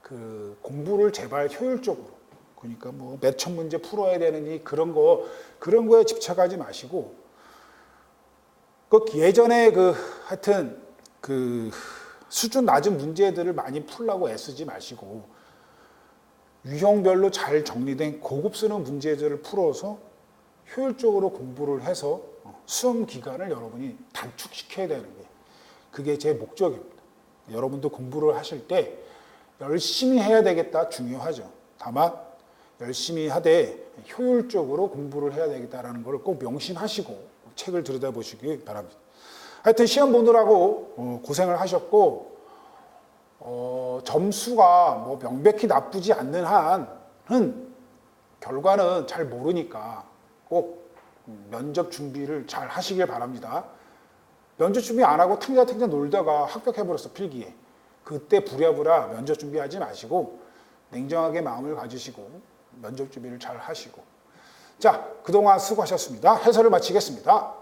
그 공부를 제발 효율적으로, 그러니까 뭐 몇천 문제 풀어야 되느니 그런 거에 집착하지 마시고, 그 예전에 하여튼 수준 낮은 문제들을 많이 풀려고 애쓰지 마시고 유형별로 잘 정리된 고급스러운 문제들을 풀어서 효율적으로 공부를 해서 수험 기간을 여러분이 단축시켜야 되는 게 그게 제 목적입니다. 여러분도 공부를 하실 때 열심히 해야 되겠다 중요하죠. 다만 열심히 하되 효율적으로 공부를 해야 되겠다라는 걸 꼭 명심하시고 책을 들여다보시기 바랍니다. 하여튼 시험 보느라고 고생을 하셨고 점수가 뭐 명백히 나쁘지 않는 한은 결과는 잘 모르니까 꼭 면접 준비를 잘 하시길 바랍니다. 면접 준비 안 하고 탱자탱자 놀다가 합격해버렸어, 필기에. 그때 부랴부랴 면접 준비하지 마시고 냉정하게 마음을 가지시고 면접 준비를 잘 하시고. 자, 그동안 수고하셨습니다. 해설을 마치겠습니다.